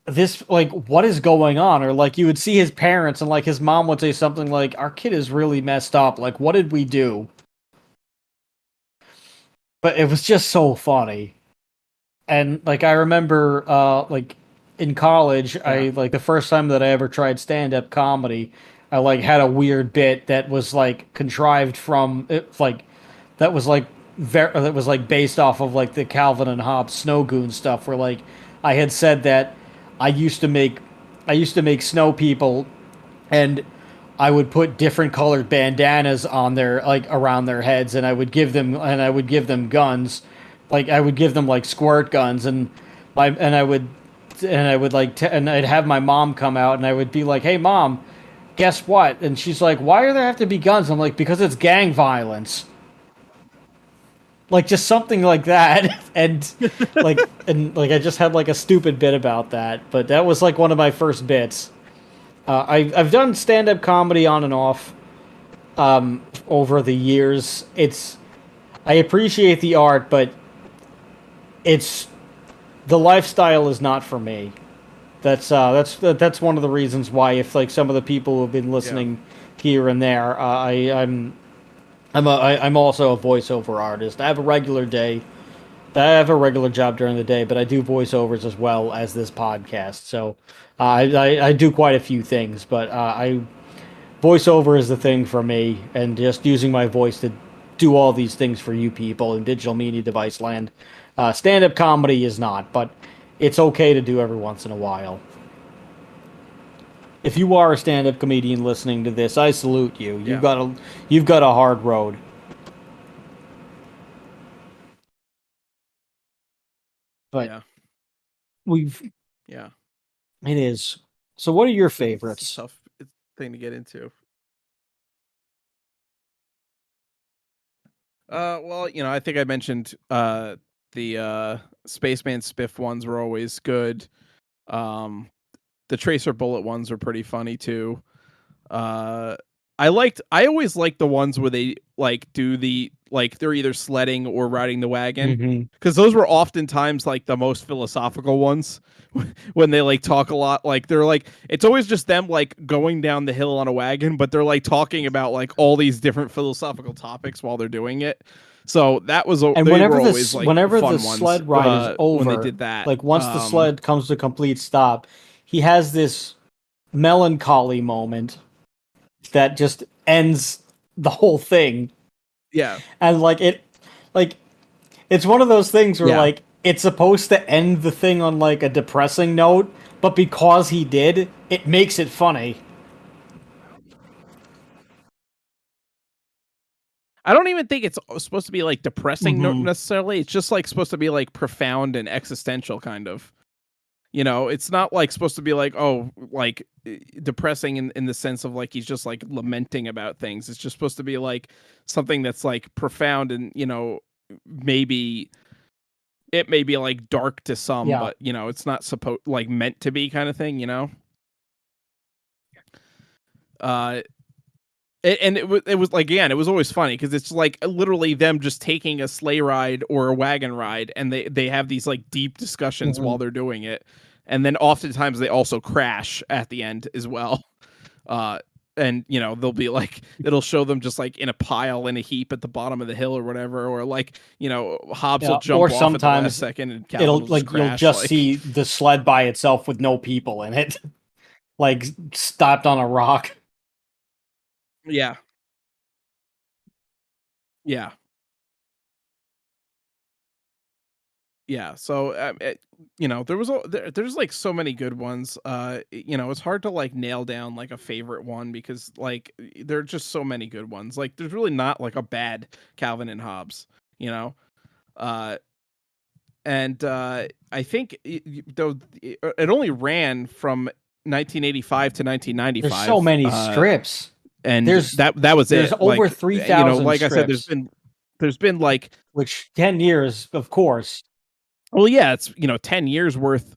this like what is going on, or like you would see his parents and like his mom would say something like, our kid is really messed up, like what did we do? But it was just so funny. And like I remember like in college, I like the first time that I ever tried stand-up comedy, I like had a weird bit that was like contrived from it, like that was like that was like based off of like the Calvin and Hobbes snow goon stuff, where like I had said that I used to make I used to make snow people, and I would put different colored bandanas on their like around their heads, and I would give them guns, like I would give them like squirt guns, and I would and I'd have my mom come out, and I would be like, "Hey, mom, guess what?" And she's like, "Why do there have to be guns?" I'm like, "Because it's gang violence." Like just something like that, and I just had like a stupid bit about that, but that was like one of my first bits. I've done stand up comedy on and off over the years. I appreciate the art, but it's the lifestyle is not for me. That's one of the reasons why, if like some of the people who have been listening here and there, I'm also a voiceover artist. I have a regular day. I have a regular job during the day, but I do voiceovers as well as this podcast. So I do quite a few things. But voiceover is the thing for me, and just using my voice to do all these things for you people in digital media device land. Stand-up comedy is not, but it's okay to do every once in a while. If you are a stand-up comedian listening to this, I salute you. Yeah. You've got a hard road. But Yeah. we've Yeah. it is. So what are your It's a favorites? tough thing to get into. Well, I think I mentioned the Spaceman Spiff ones were always good. Um, the Tracer Bullet ones are pretty funny too. Uh, I always liked the ones where they like do the like they're either sledding or riding the wagon, Mm-hmm. because those were oftentimes like the most philosophical ones when they like talk a lot. Like they're like it's always just them like going down the hill on a wagon, but they're like talking about like all these different philosophical topics while they're doing it. So And they were always like whenever the fun ones sled ride is when they over, did that. like once the sled comes to a complete stop, he has this melancholy moment that just ends the whole thing. Yeah. And like it's one of those things where Yeah. like it's supposed to end the thing on like a depressing note, but because he did, it makes it funny. I don't even think it's supposed to be like depressing Mm-hmm. necessarily. It's just like supposed to be like profound and existential kind of. It's not like supposed to be like, oh, like depressing in the sense of like he's just like lamenting about things. It's just supposed to be like something that's like profound and, maybe it may be like dark to some, Yeah. but it's not supposed like meant to be kind of thing, Uh it was like, again, it was always funny because it's like literally them just taking a sleigh ride or a wagon ride, and they have these like deep discussions while they're doing it, and then oftentimes they also crash at the end as well. And they'll be like it'll show them just like in a pile in a heap at the bottom of the hill or whatever, or like Hobbes will jump Or off at the last sometimes second and Calvin it'll will just like you'll crash. just Like, see the sled by itself with no people in it, like stopped on a rock. yeah, yeah. Yeah, so there's like so many good ones. It's hard to like nail down like a favorite one because like there are just so many good ones. Like there's really not like a bad Calvin and Hobbes, you know. Uh, and I think though it only ran from 1985 to 1995. There's so many strips. And There's that was there's it. over Like 3,000 like I said, strips, there's been like, which 10 years, of course. well, yeah, it's 10 years worth,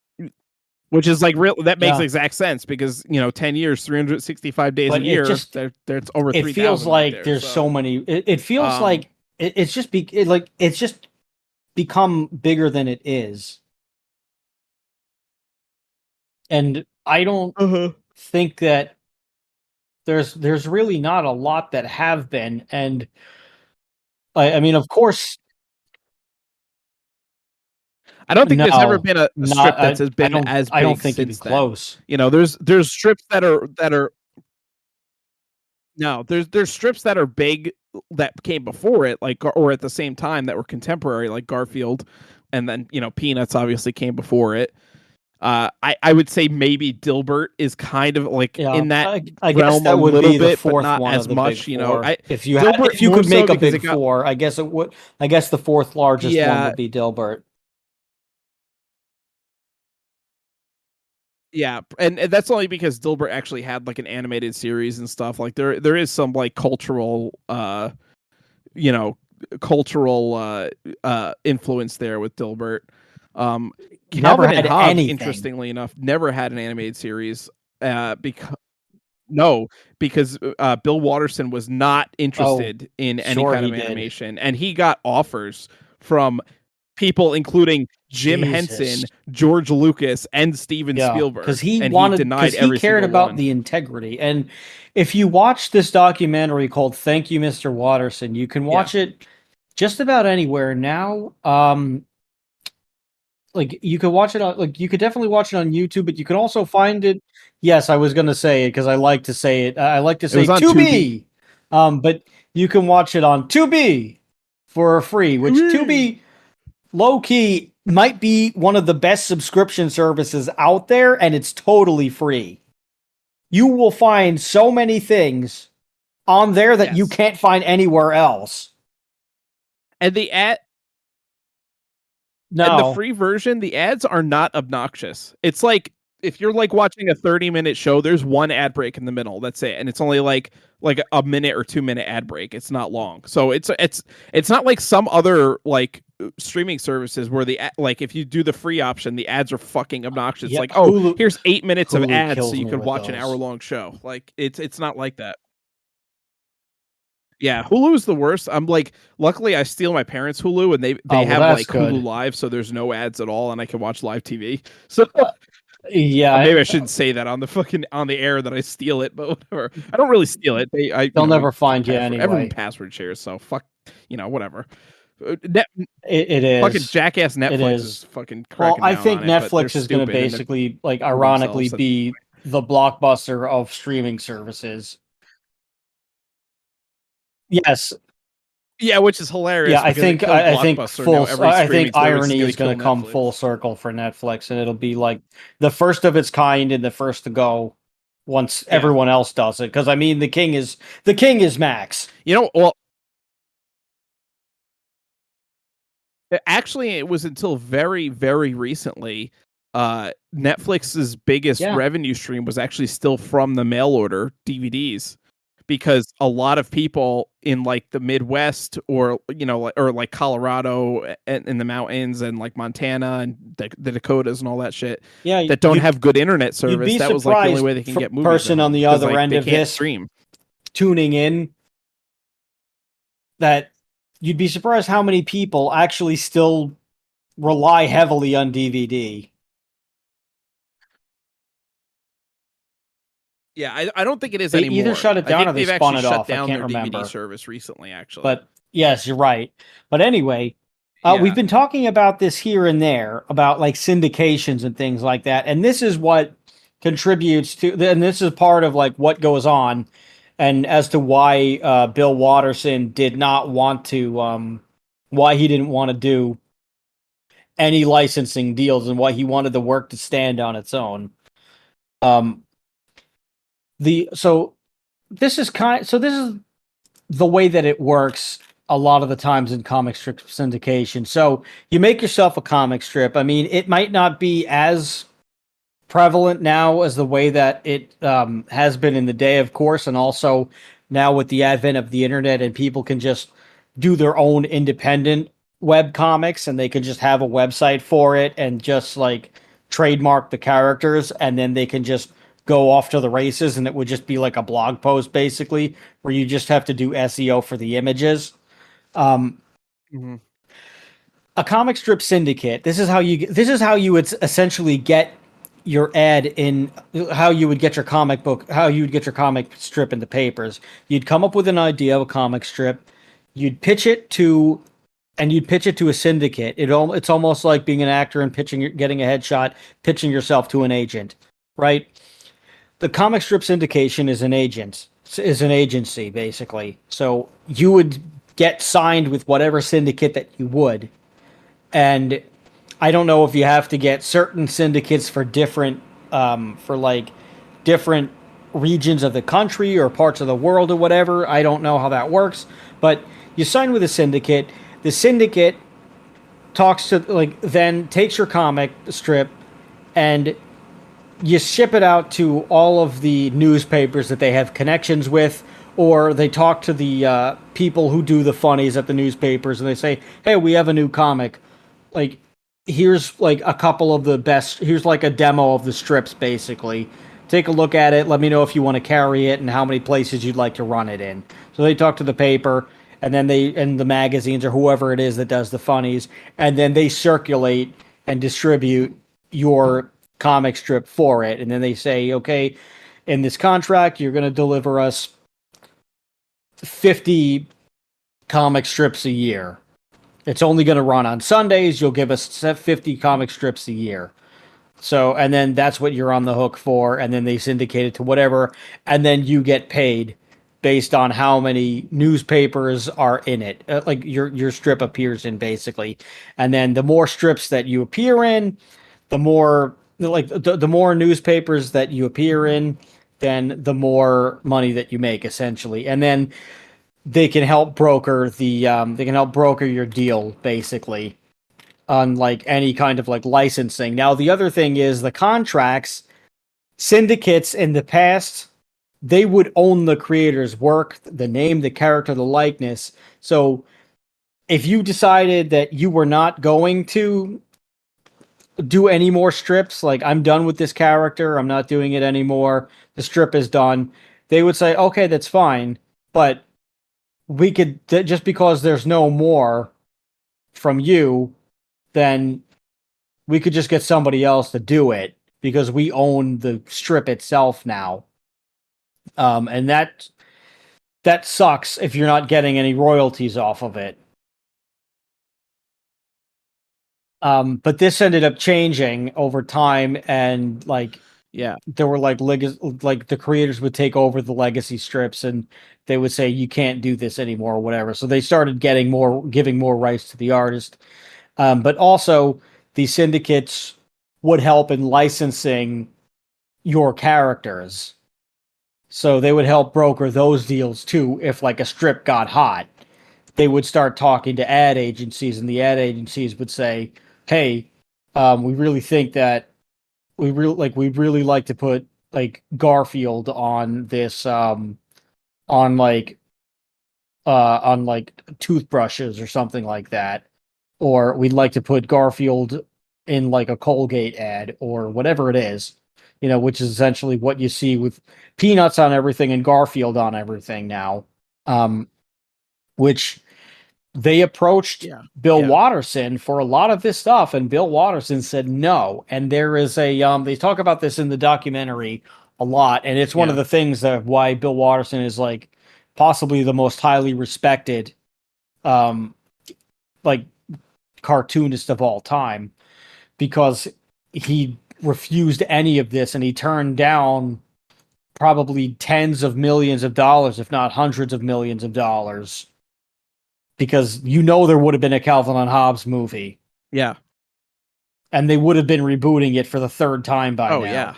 which is like real. That makes Yeah. exact sense because 10 years, 365 days But a it year. just There's over it 3,000. feels right like there, there's so many. It feels like it's just it's just become bigger than it is, and I don't think that there's really not a lot that have been. And I mean, of course, I don't think there's ever no, been a not strip that's has been as I don't big think even since then. close. There's strips that are no, there's strips that are big that came before it, like or at the same time that were contemporary, like Garfield, and then Peanuts obviously came before it. I would say maybe Dilbert is kind of like Yeah, in that I guess realm a that would little be the bit, but fourth not one of as the big much. four. If Dilbert if you more could make so a because big four, I guess it would. I guess the fourth largest one yeah, would be Dilbert. yeah, and that's only because Dilbert actually had like an animated series and stuff. Like there is some like you know, cultural influence there with Dilbert. Um, Never Calvin and had Hobbes, anything. interestingly enough, never had an animated series. Because no, because Bill Watterson was not Oh, interested in any sure kind he of did. animation, and he got offers from people including Jim Jesus. Henson, George Lucas, and Steven Yeah, because Spielberg, and he denied he every cared single about one. the integrity. And if you watch this documentary called "Thank You, Mr. Watterson," you can Yeah, watch it just about anywhere now. like you could watch it on like you could definitely watch it on YouTube, but you can also find it. Yes, I was gonna say it because I like to say it. I like to It was say on Tubi. Tubi. But you can watch it on Tubi for free, which Tubi! Tubi low key might be one of the best subscription services out there, and it's totally free. You will find so many things on there that you Yes. can't find anywhere else. And the ad and the No. free version, the ads are not obnoxious. It's like if you're like watching a 30-minute show, there's one ad break in the middle. That's it. And it's only like a minute or 2 minute ad break. It's not long. So it's not like some other like streaming services where like if you do the free option, the ads are fucking obnoxious. Yeah, Like, oh, Hulu here's 8 minutes of Hulu ads so kills you me could with watch an those. hour-long show. Like it's not like that. Yeah, Hulu's the worst. I'm like, luckily I steal my parents' Hulu and they Oh, well, have that's like Hulu good. Live, so there's no ads at all, and I can watch live TV. So Yeah, maybe I shouldn't say that on the fucking on the air that I steal it, but whatever. I don't really steal it. they'll We never find you everyone anyway. password shares, so fuck, whatever. Net, It fucking is. jackass It Netflix is is. fucking Well, cracking I down think on it, but they're Netflix is going to stupid and they're basically, like, for ironically themselves. be the blockbuster of streaming services. Yes. Yeah, which is Yeah, hilarious I because it think killed I think Blockbuster. Now every I think streaming service is irony going is to going kill to come Netflix. full circle for Netflix, and it'll be like the first of its kind and the first to go once Yeah, everyone else does it. Because I mean, the king is Max. well, actually, it was until very, very recently. Netflix's biggest Yeah, revenue stream was actually still from the mail order DVDs, because a lot of people in like the Midwest or or like Colorado and in the mountains and like Montana and the Dakotas and all that shit yeah. that don't have good internet You'd service. be That was like the only surprised way they can for get movies at person on home the because other like end they of can't this stream. tuning in that you'd be surprised how many people actually still rely heavily on DVD. Yeah, I don't think it is They either anymore. shut it I down or think they they've spun actually it shut off. I down can't their DVD remember. service recently, actually. But yes, you're right. But anyway, we've Yeah. been talking about this here and there about like syndications and things like that. And this is what contributes to, and this is part of like what goes on and as to why Bill Watterson did not want to, why he didn't want to do any licensing deals and why he wanted the work to stand on its own. Um, so this is the way that it works a lot of the times in comic strip syndication. So you make yourself a comic strip. I mean, it might not be as prevalent now as the way that it has been in the day, of course, and also now with the advent of the internet and people can just do their own independent web comics and they can just have a website for it and just like trademark the characters and then they can just go off to the races and it would just be like a blog post basically where you just have to do SEO for the images. Hmm. A comic strip syndicate. This is how you would essentially get your ad in how you would get your comic book, how you would get your comic strip in the papers. You'd come up with an idea of a comic strip, you'd pitch it to and you'd pitch it to a syndicate. It's almost like being an actor and getting a headshot, pitching yourself to an agent, right? The comic strip syndication is an agency basically. So you would get signed with whatever syndicate that you would, and I don't know if you have to get certain syndicates for different for like different regions of the country or parts of the world or whatever. I don't know how that works, but you sign with a syndicate. The syndicate talks to like then takes your comic strip and you ship it out to all of the newspapers that they have connections with, or they talk to the people who do the funnies at the newspapers, and they say, "Hey, we have a new comic. Like, here's like a couple of the best. Here's like a demo of the strips, basically. Take a look at it. Let me know if you want to carry it and how many places you'd like to run it in." So they talk to the paper, and then the magazines or whoever it is that does the funnies, and then they circulate and distribute your comic strip for it. And then they say, okay, in this contract, you're going to deliver us 50 comic strips a year. It's only going to run on Sundays. You'll give us 50 comic strips a year. So, and then that's what you're on the hook for. And then they syndicate it to whatever. And then you get paid based on how many newspapers are in it. Like your strip appears in, basically. And then the more strips that you appear in, the more, like, the more newspapers that you appear in, then the more money that you make, essentially. And then they can help broker your deal, basically, on like any kind of like licensing. Now, the other thing is the contracts. Syndicates in the past, they would own the creator's work, the name, the character, the likeness. So if you decided that you were not going to do any more strips, like, I'm done with this character, I'm not doing it anymore, the strip is done, they would say, okay, that's fine, but we could, just because there's no more from you, then we could just get somebody else to do it because we own the strip itself now. And that sucks if you're not getting any royalties off of it. But this ended up changing over time, and like, Yeah. there were like like the creators would take over the legacy strips, and they would say you can't do this anymore or whatever. So they started giving more rights to the artist. But also the syndicates would help in licensing your characters. So they would help broker those deals too. If like a strip got hot, they would start talking to ad agencies, and the ad agencies would say, "Hey, we really think that we'd really like to put like Garfield on this on like toothbrushes or something like that, or we'd like to put Garfield in like a Colgate ad or whatever it is." Which is essentially what you see with Peanuts on everything and Garfield on everything now. Which they approached Bill Watterson for a lot of this stuff, and Bill Watterson said no. And there is they talk about this in the documentary a lot, and it's one of the things that why Bill Watterson is like possibly the most highly respected like cartoonist of all time, because he refused any of this, and he turned down probably tens of millions of dollars, if not hundreds of millions of dollars, because there would have been a Calvin and Hobbes movie. Yeah. And they would have been rebooting it for the third time by now. Oh, yeah.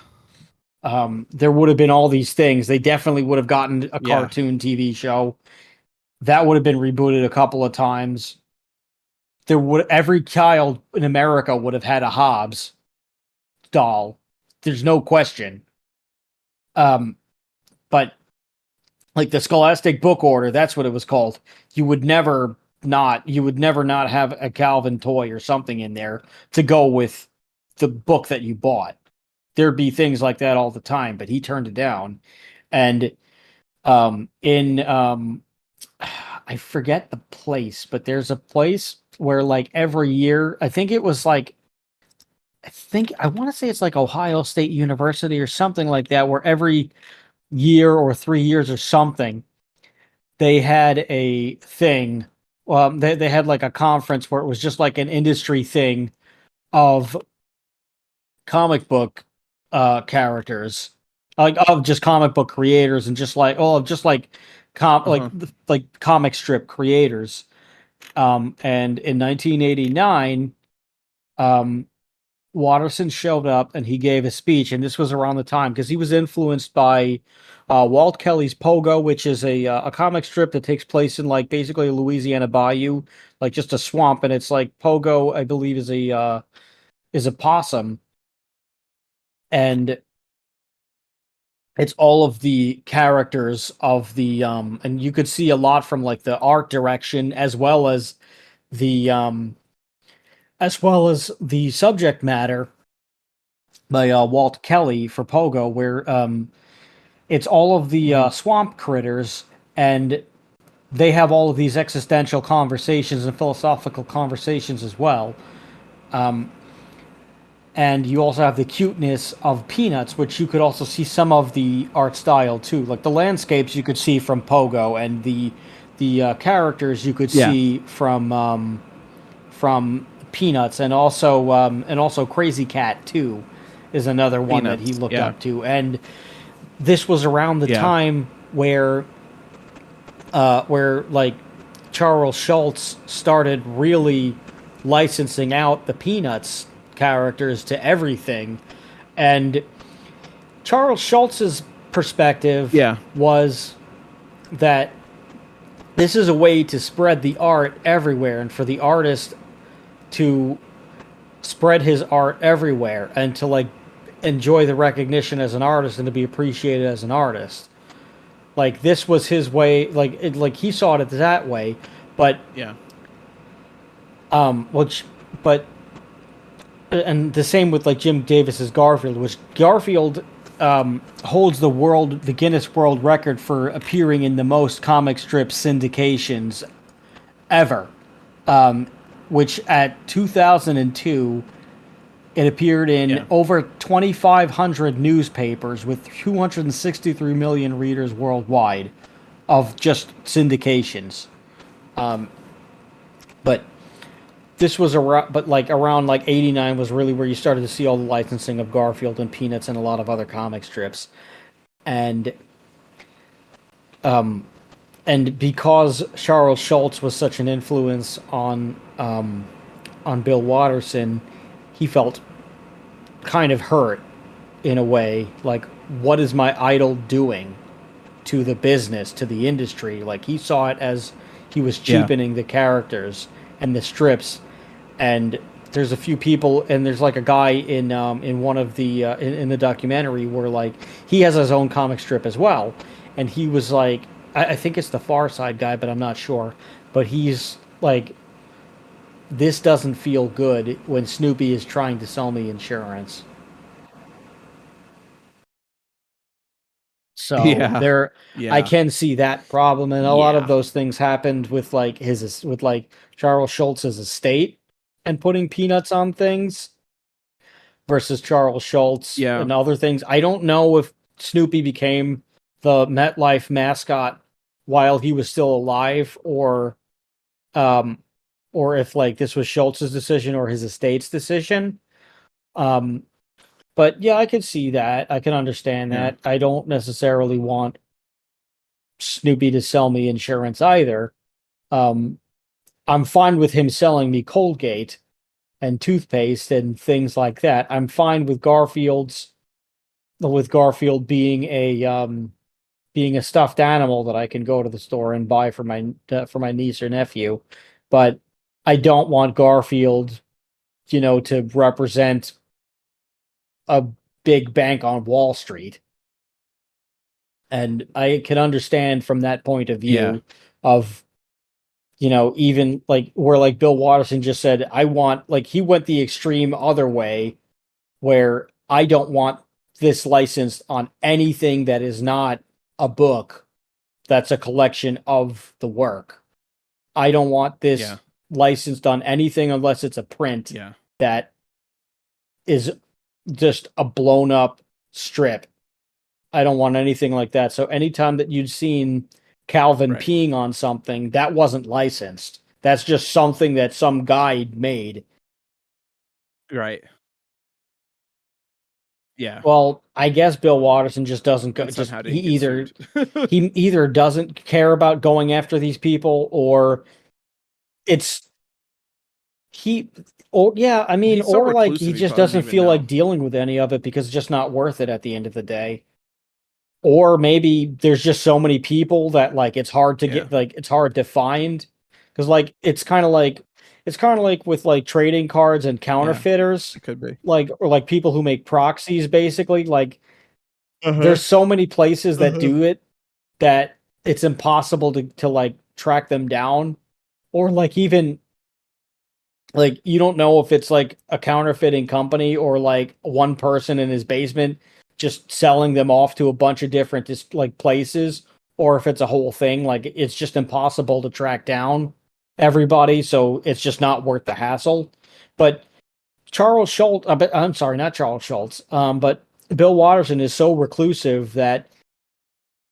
There would have been all these things. They definitely would have gotten a cartoon TV show. That would have been rebooted a couple of times. Every child in America would have had a Hobbes doll. There's no question. But like the Scholastic Book Order, that's what it was called. You would never not have a Calvin toy or something in there to go with the book that you bought. There'd be things like that all the time, but he turned it down. And I forget the place, but there's a place where like every year, I want to say it's like Ohio State University or something like that, where every year or 3 years or something, they had a thing. They had like a conference where it was just like an industry thing of comic book characters, like of just comic book creators, and just like like comic strip creators. And in 1989, Watterson showed up and he gave a speech, and this was around the time because he was influenced by Walt Kelly's Pogo, which is a comic strip that takes place in like basically a Louisiana bayou, like just a swamp, and it's like Pogo, I believe, is a possum, and it's all of the characters of the and you could see a lot from like the art direction as well as the subject matter by Walt Kelly for Pogo, where it's all of the swamp critters, and they have all of these existential conversations and philosophical conversations as well. And you also have the cuteness of Peanuts, which you could also see some of the art style too. Like the landscapes you could see from Pogo, and the characters you could see from from Peanuts, and also Crazy Cat too is another one that he Peanuts, looked yeah. up to. And this was around the Yeah. time where like Charles Schulz started really licensing out the Peanuts characters to everything. And Charles Schulz's perspective Yeah. was that this is a way to spread the art everywhere, and for the artist to spread his art everywhere and to like enjoy the recognition as an artist and to be appreciated as an artist. Like this was his way, like he saw it that way, but Yeah. but and the same with like Jim Davis's Garfield, which Garfield holds the Guinness World Record for appearing in the most comic strip syndications ever, which at 2002 it appeared in over 2,500 newspapers with 263 million readers worldwide of just syndications. But this was around, around like 89 was really where you started to see all the licensing of Garfield and Peanuts and a lot of other comic strips. And because Charles Schulz was such an influence on Bill Watterson, he felt kind of hurt in a way. Like, what is my idol doing to the business, to the industry? Like, he saw it as he was cheapening the characters and the strips. And there's a few people, and there's like a guy in one of the in the documentary where like he has his own comic strip as well, and he was like, I think it's the Far Side guy, but I'm not sure. But he's like, this doesn't feel good when Snoopy is trying to sell me insurance. So I can see that problem, and a lot of those things happened with like Charles Schultz's estate and putting Peanuts on things versus Charles Schulz and other things. I don't know if Snoopy became the MetLife mascot while he was still alive, or if like this was Schultz's decision or his estate's decision. But yeah, I can see that. I can understand that. I don't necessarily want Snoopy to sell me insurance either. I'm fine with him selling me Colgate and toothpaste and things like that. I'm fine with Garfield being a stuffed animal that I can go to the store and buy for my niece or nephew. But I don't want Garfield, to represent a big bank on Wall Street. And I can understand from that point of view of, even like where like Bill Watterson just said, he went the extreme other way where I don't want this licensed on anything that is not a book that's a collection of the work. I don't want this licensed on anything unless it's a print that is just a blown up strip. I don't want anything like that. So anytime that you'd seen Calvin peeing on something, that wasn't licensed. That's just something that some guy made. Right. Yeah. Well, I guess Bill Watterson just doesn't go. He either doesn't care about going after these people, or he just doesn't feel like dealing with any of it because it's just not worth it at the end of the day. Or maybe there's just so many people that like it's hard to get, like it's hard to find, because like it's kind of like with like trading cards and counterfeiters. It could be or like people who make proxies, basically. Like there's so many places that do it that it's impossible to like track them down, or like even like you don't know if it's like a counterfeiting company or like one person in his basement just selling them off to a bunch of different like places, or if it's a whole thing. Like it's just impossible to track down everybody, so it's just not worth the hassle. But Charles Schulz, I'm sorry, not Charles Schulz, but Bill Watterson is so reclusive that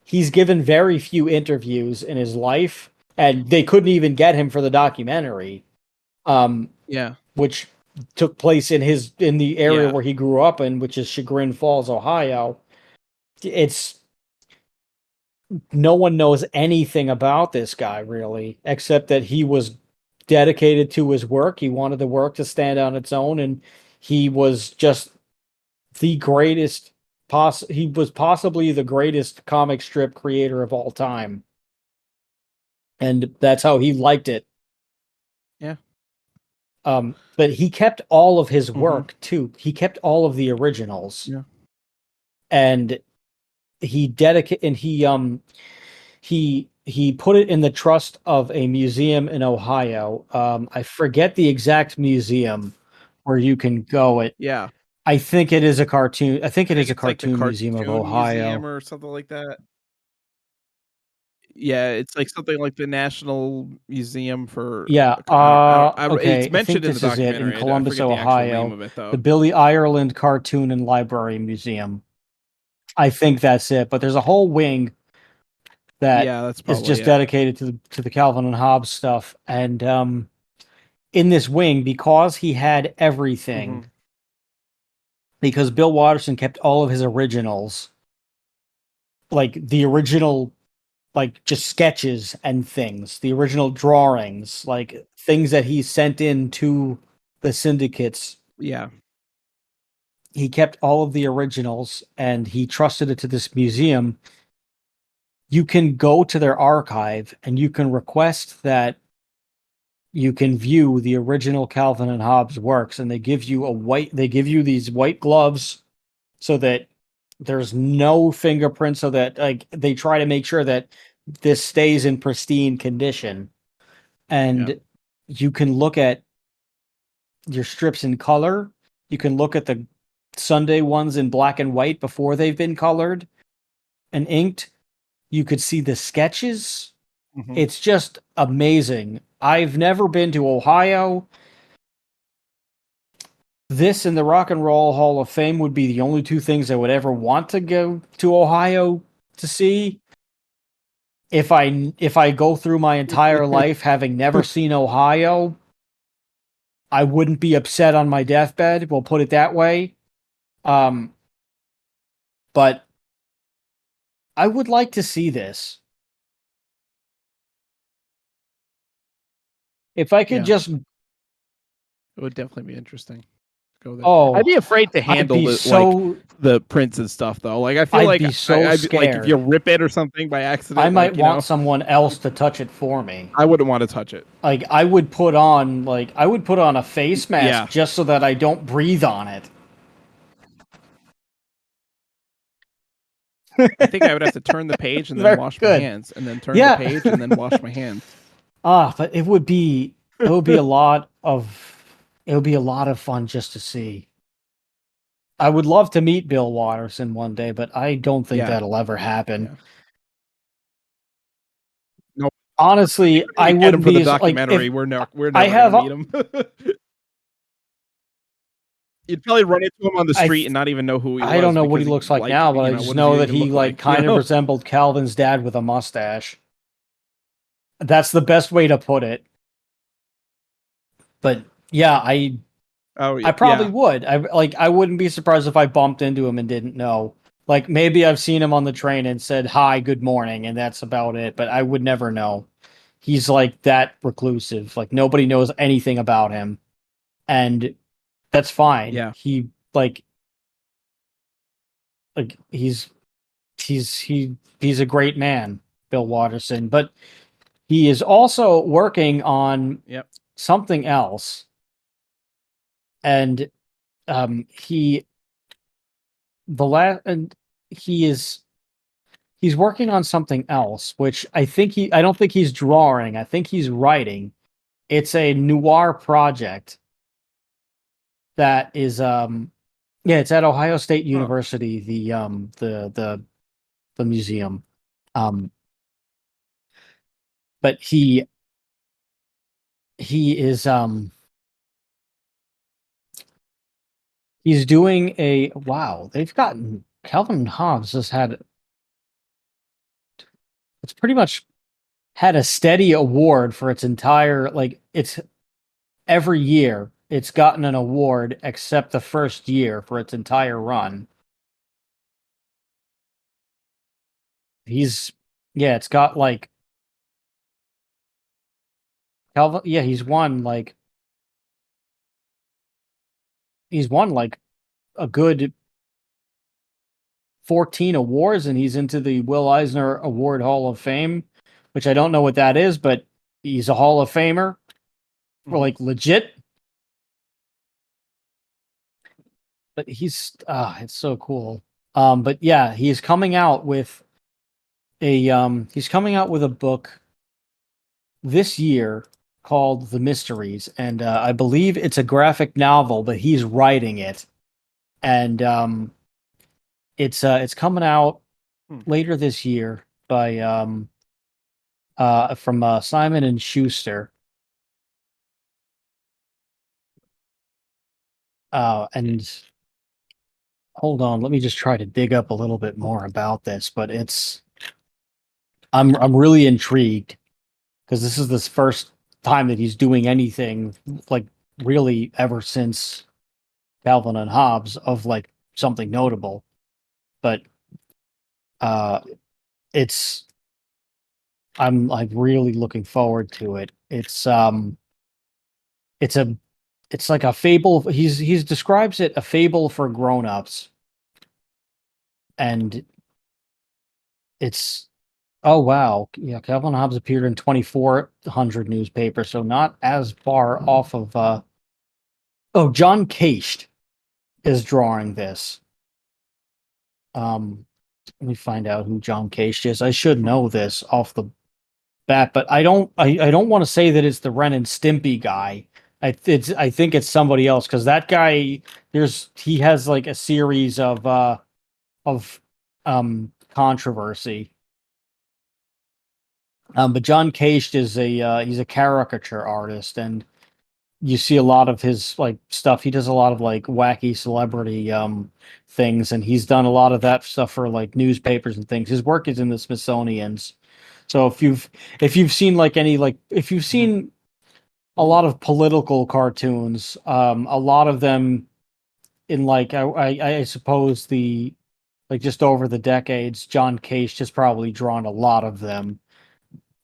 he's given very few interviews in his life, and they couldn't even get him for the documentary. Yeah. which took place in the area Yeah. where he grew up in, which is Chagrin Falls, Ohio. It's no one knows anything about this guy really, except that he was dedicated to his work. He wanted the work to stand on its own, and he was just the greatest. He was possibly the greatest comic strip creator of all time, and that's how he liked it. Yeah. But he kept all of his Mhm. work too. He kept all of the originals, Yeah. and he put it in the trust of a museum in Ohio. I forget the exact museum where you can go. Yeah. I think it is a cartoon. I think I it is think a it's like the cartoon museum of Cartoon Museum Ohio. or something like that. Yeah, it's like something like the National Museum for Yeah. it's Okay. I think mentioned in the this is it in documentary. I Columbus, forget the actual name Ohio. of it The though. Billy Ireland Cartoon and Library Museum. I think that's it. But there's a whole wing that Yeah, that's is probably just it. dedicated to the Calvin and Hobbes stuff. And in this wing, because he had everything, Mhm. because Bill Watterson kept all of his originals, like the original, like just sketches and things, the original drawings, like things that he sent in to the syndicates. Yeah. He kept all of the originals and he trusted it to this museum. You can go to their archive and you can request that you can view the original Calvin and Hobbes works, and they give you these white gloves so that there's no fingerprints, so that like they try to make sure that this stays in pristine condition. Yeah. And you can look at your strips in color. You can look at the Sunday ones in black and white before they've been colored and inked. You could see the sketches. Mhm. It's just amazing. I've never been to Ohio. This and the Rock and Roll Hall of Fame would be the only two things I would ever want to go to Ohio to see. If I go through my entire life having never seen Ohio, I wouldn't be upset on my deathbed. We'll put it that way. Um, but I would like to see this. If I could Yeah. just, It would definitely be interesting to go there. I'd oh, be afraid to I'd handle be the so, prints and stuff though. Like I feel I'd like be so I'd be like if you scared. rip it or something by I accident, might like want someone else to touch it for me. I wouldn't want to touch it. Like I would put on a face mask Yeah. just so that I don't breathe on it. I think I would have to turn the page and then Very wash my good. hands, and then turn the Yeah. page and then wash my hands. But it would be it would be a lot of fun just to see. I would love to meet Bill Watterson one day, but I don't think Yeah. that'll ever happen. Yeah. No, Honestly, even if I we get him wouldn't for the be like documentary, if we're I never gonna have meet him. You'd probably run into him on the I street th- and not even know who he I don't was know what he because he looks like like, now, but I what just does he know that even he look like like, you kind of know? resembled Calvin's dad with a mustache. That's the best way to put it. But yeah, Oh I yeah. probably Yeah. would. I wouldn't be surprised if I bumped into him and didn't know. Like maybe I've seen him on the train and said hi, good morning, and that's about it, but I would never know. He's like that reclusive. Like nobody knows anything about him. And that's fine. Yeah. Like he's a great man, Bill Watterson, but he is also working on Yep. something else. And he the last and he is he's working on something else, which I don't think he's drawing. I think he's writing. It's a noir project that is yeah, it's at Ohio State Huh. University, the museum. Um but he is he's doing a wow, they've gotten Calvin Hobbes has had it's pretty much had a steady award for its entire like its every year it's gotten an award except the first year for its entire run. It's got like Calvin. Yeah, he's won like a good 14 awards, and he's into the Will Eisner Award Hall of Fame, which I don't know what that is, but he's a Hall of Famer for like legit. But it's so cool. But yeah, he's coming out with a book this year called The Mysteries, and I believe it's a graphic novel, but he's writing it, and it's coming out later this year by from Simon and Schuster. And hold on, let me just try to dig up a little bit more about this, but I'm really intrigued because this is the first time that he's doing anything like really ever since Calvin and Hobbes of like something notable. But uh it's I'm like really looking forward to it. It's a it's like a fable. He's describes it a fable for grown-ups. And it's oh wow. Yeah, Calvin and Hobbes appeared in 2400 newspapers, so not as far off of oh, John Cast is drawing this. Let me find out who John Cast is. I should know this off the bat, but I don't want to say that it's the Ren and Stimpy guy. I think it's somebody else because that guy he has like a series of controversy. But John Cast is he's a caricature artist, and you see a lot of his like stuff. He does a lot of like wacky celebrity things, and he's done a lot of that stuff for like newspapers and things. His work is in the Smithsonian's. So if you've seen like any like if you've seen a lot of political cartoons, a lot of them in like I suppose the like just over the decades, John Case has probably drawn a lot of them.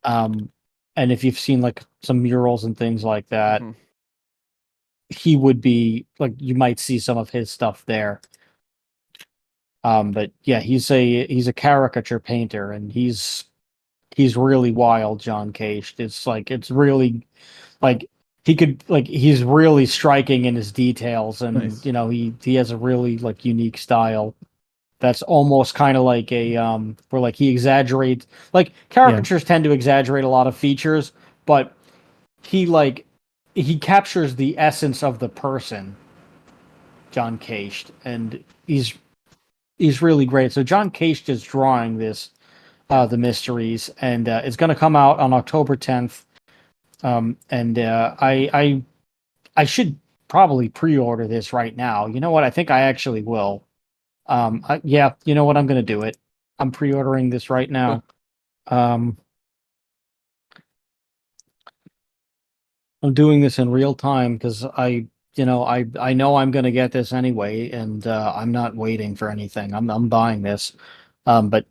And if you've seen like some murals and things like that, he would be like you might see some of his stuff there. But yeah, he's a caricature painter, and he's really wild, John Cage. It's like it's really like he's really striking in his details, and Nice. you know he has a really like unique style that's almost kind of like a where like he exaggerates like caricatures tend to exaggerate a lot of features, but he captures the essence of the person, John Cage, and he's really great. So John Cage is drawing this The Mysteries, and it's going to come out on October 10th. And I should probably pre-order this right now. You know what? I think I actually will. Yeah, you know what? I'm going to do it. I'm pre-ordering this right now. I'm doing this in real time because I know I'm going to get this anyway, and I'm not waiting for anything. I'm buying this. But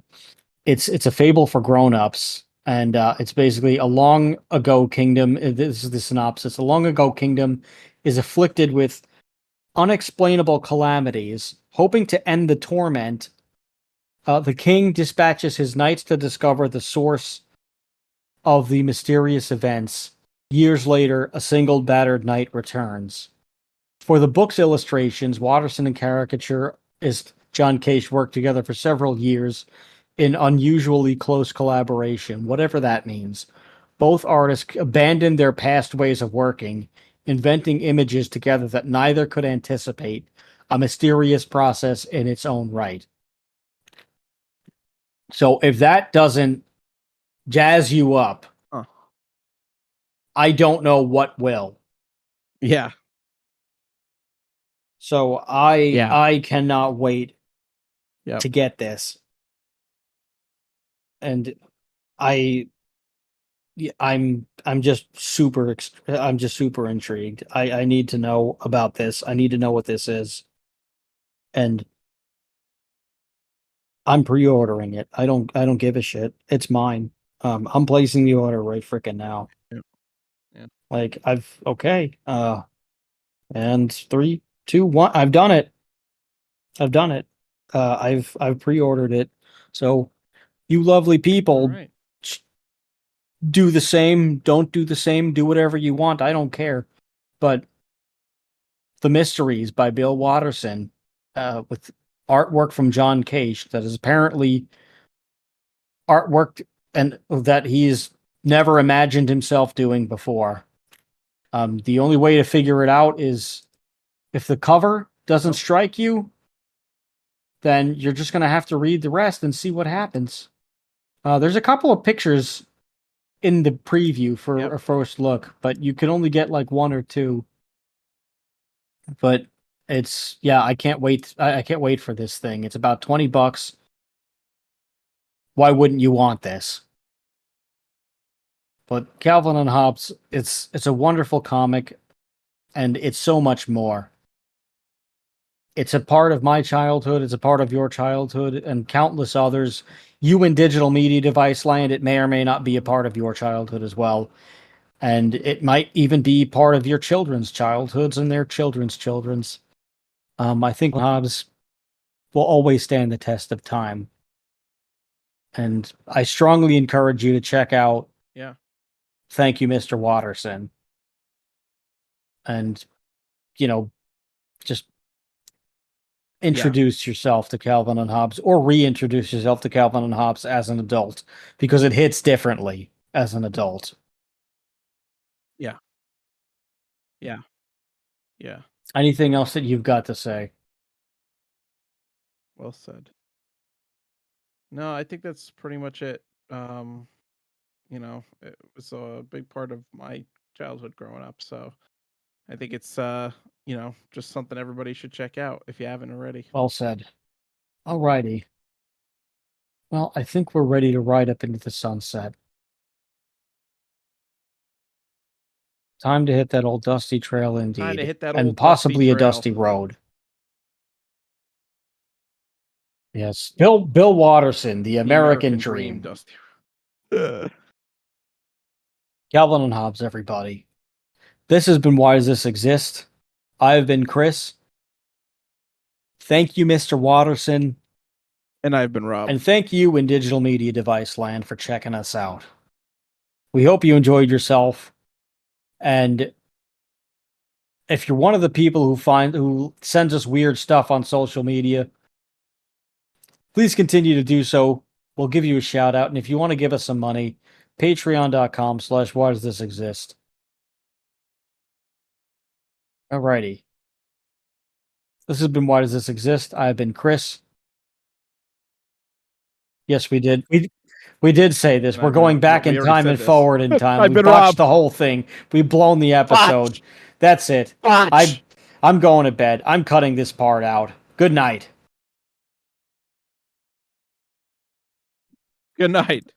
it's a fable for grown-ups, and it's basically a long ago kingdom. This is the synopsis. A long ago kingdom is afflicted with unexplainable calamities. Hoping to end the torment, the king dispatches his knights to discover the source of the mysterious events. Years later, a single battered knight returns. For the book's illustrations, Watterson and caricaturist John Cage worked together for several years in unusually close collaboration, whatever that means. Both artists abandoned their past ways of working, inventing images together that neither could anticipate, a mysterious process in its own right. So if that doesn't jazz you up, I don't know what will. Yeah. So I cannot wait to get this. And I Yeah, I'm just I'm just super intrigued. I need to know about this. I need to know what this is, and I'm pre-ordering it. I don't give a shit. It's mine. I'm placing the order right freaking now. Yeah. Yeah. Like I've okay. And three, two, one. I've done it. I've done it. I've pre-ordered it. So you lovely All people, right. do the same. Don't do the same. Do whatever you want. I don't care. But The Mysteries by Bill Watterson, with artwork from John Cage that is apparently artwork and that he's never imagined himself doing before. The only way to figure it out is if the cover doesn't strike you, then you're just going to have to read the rest and see what happens. There's a couple of pictures in the preview for a first look, but you can only get like one or two. But it's yeah, I can't wait. I can't wait for this thing. It's about $20. Why wouldn't you want this? But Calvin and Hobbes, it's a wonderful comic, and it's so much more. It's a part of my childhood. It's a part of your childhood, and countless others. You in digital media device land, it may or may not be a part of your childhood as well, and it might even be part of your children's childhoods and their children's children's. I think Hobbes will always stand the test of time. And I strongly encourage you to check out Thank You, Mr. Watterson. And, you know, just introduce yourself to Calvin and Hobbes or reintroduce yourself to Calvin and Hobbes as an adult because it hits differently as an adult. Yeah. Yeah. Yeah. Anything else that you've got to say? Well said. No, I think that's pretty much it. It was a big part of my childhood growing up, so I think it's just something everybody should check out if you haven't already. Well said. Alrighty. Well, I think we're ready to ride up into the sunset. Time to hit that old dusty trail indeed. Time to hit that and old possibly dusty a trail. dusty road. Yes. Bill Watterson, the American Dream. Dusty. Calvin and Hobbes, everybody. This has been Why Does This Exist? I've been Chris. Thank you, Mr. Watterson. And I've been Rob. And thank you in digital media device land for checking us out. We hope you enjoyed yourself. And if you're one of the people who sends us weird stuff on social media, please continue to do so. We'll give you a shout out. And if you want to give us some money, patreon.com/whydoesthisexist. Alrighty. This has been Why Does This Exist? I've been Chris. Yes, we did. We did say this. We're going back in time and forward in time. We botched the whole thing. We've blown the episode. That's it. I'm going to bed. I'm cutting this part out. Good night. Good night.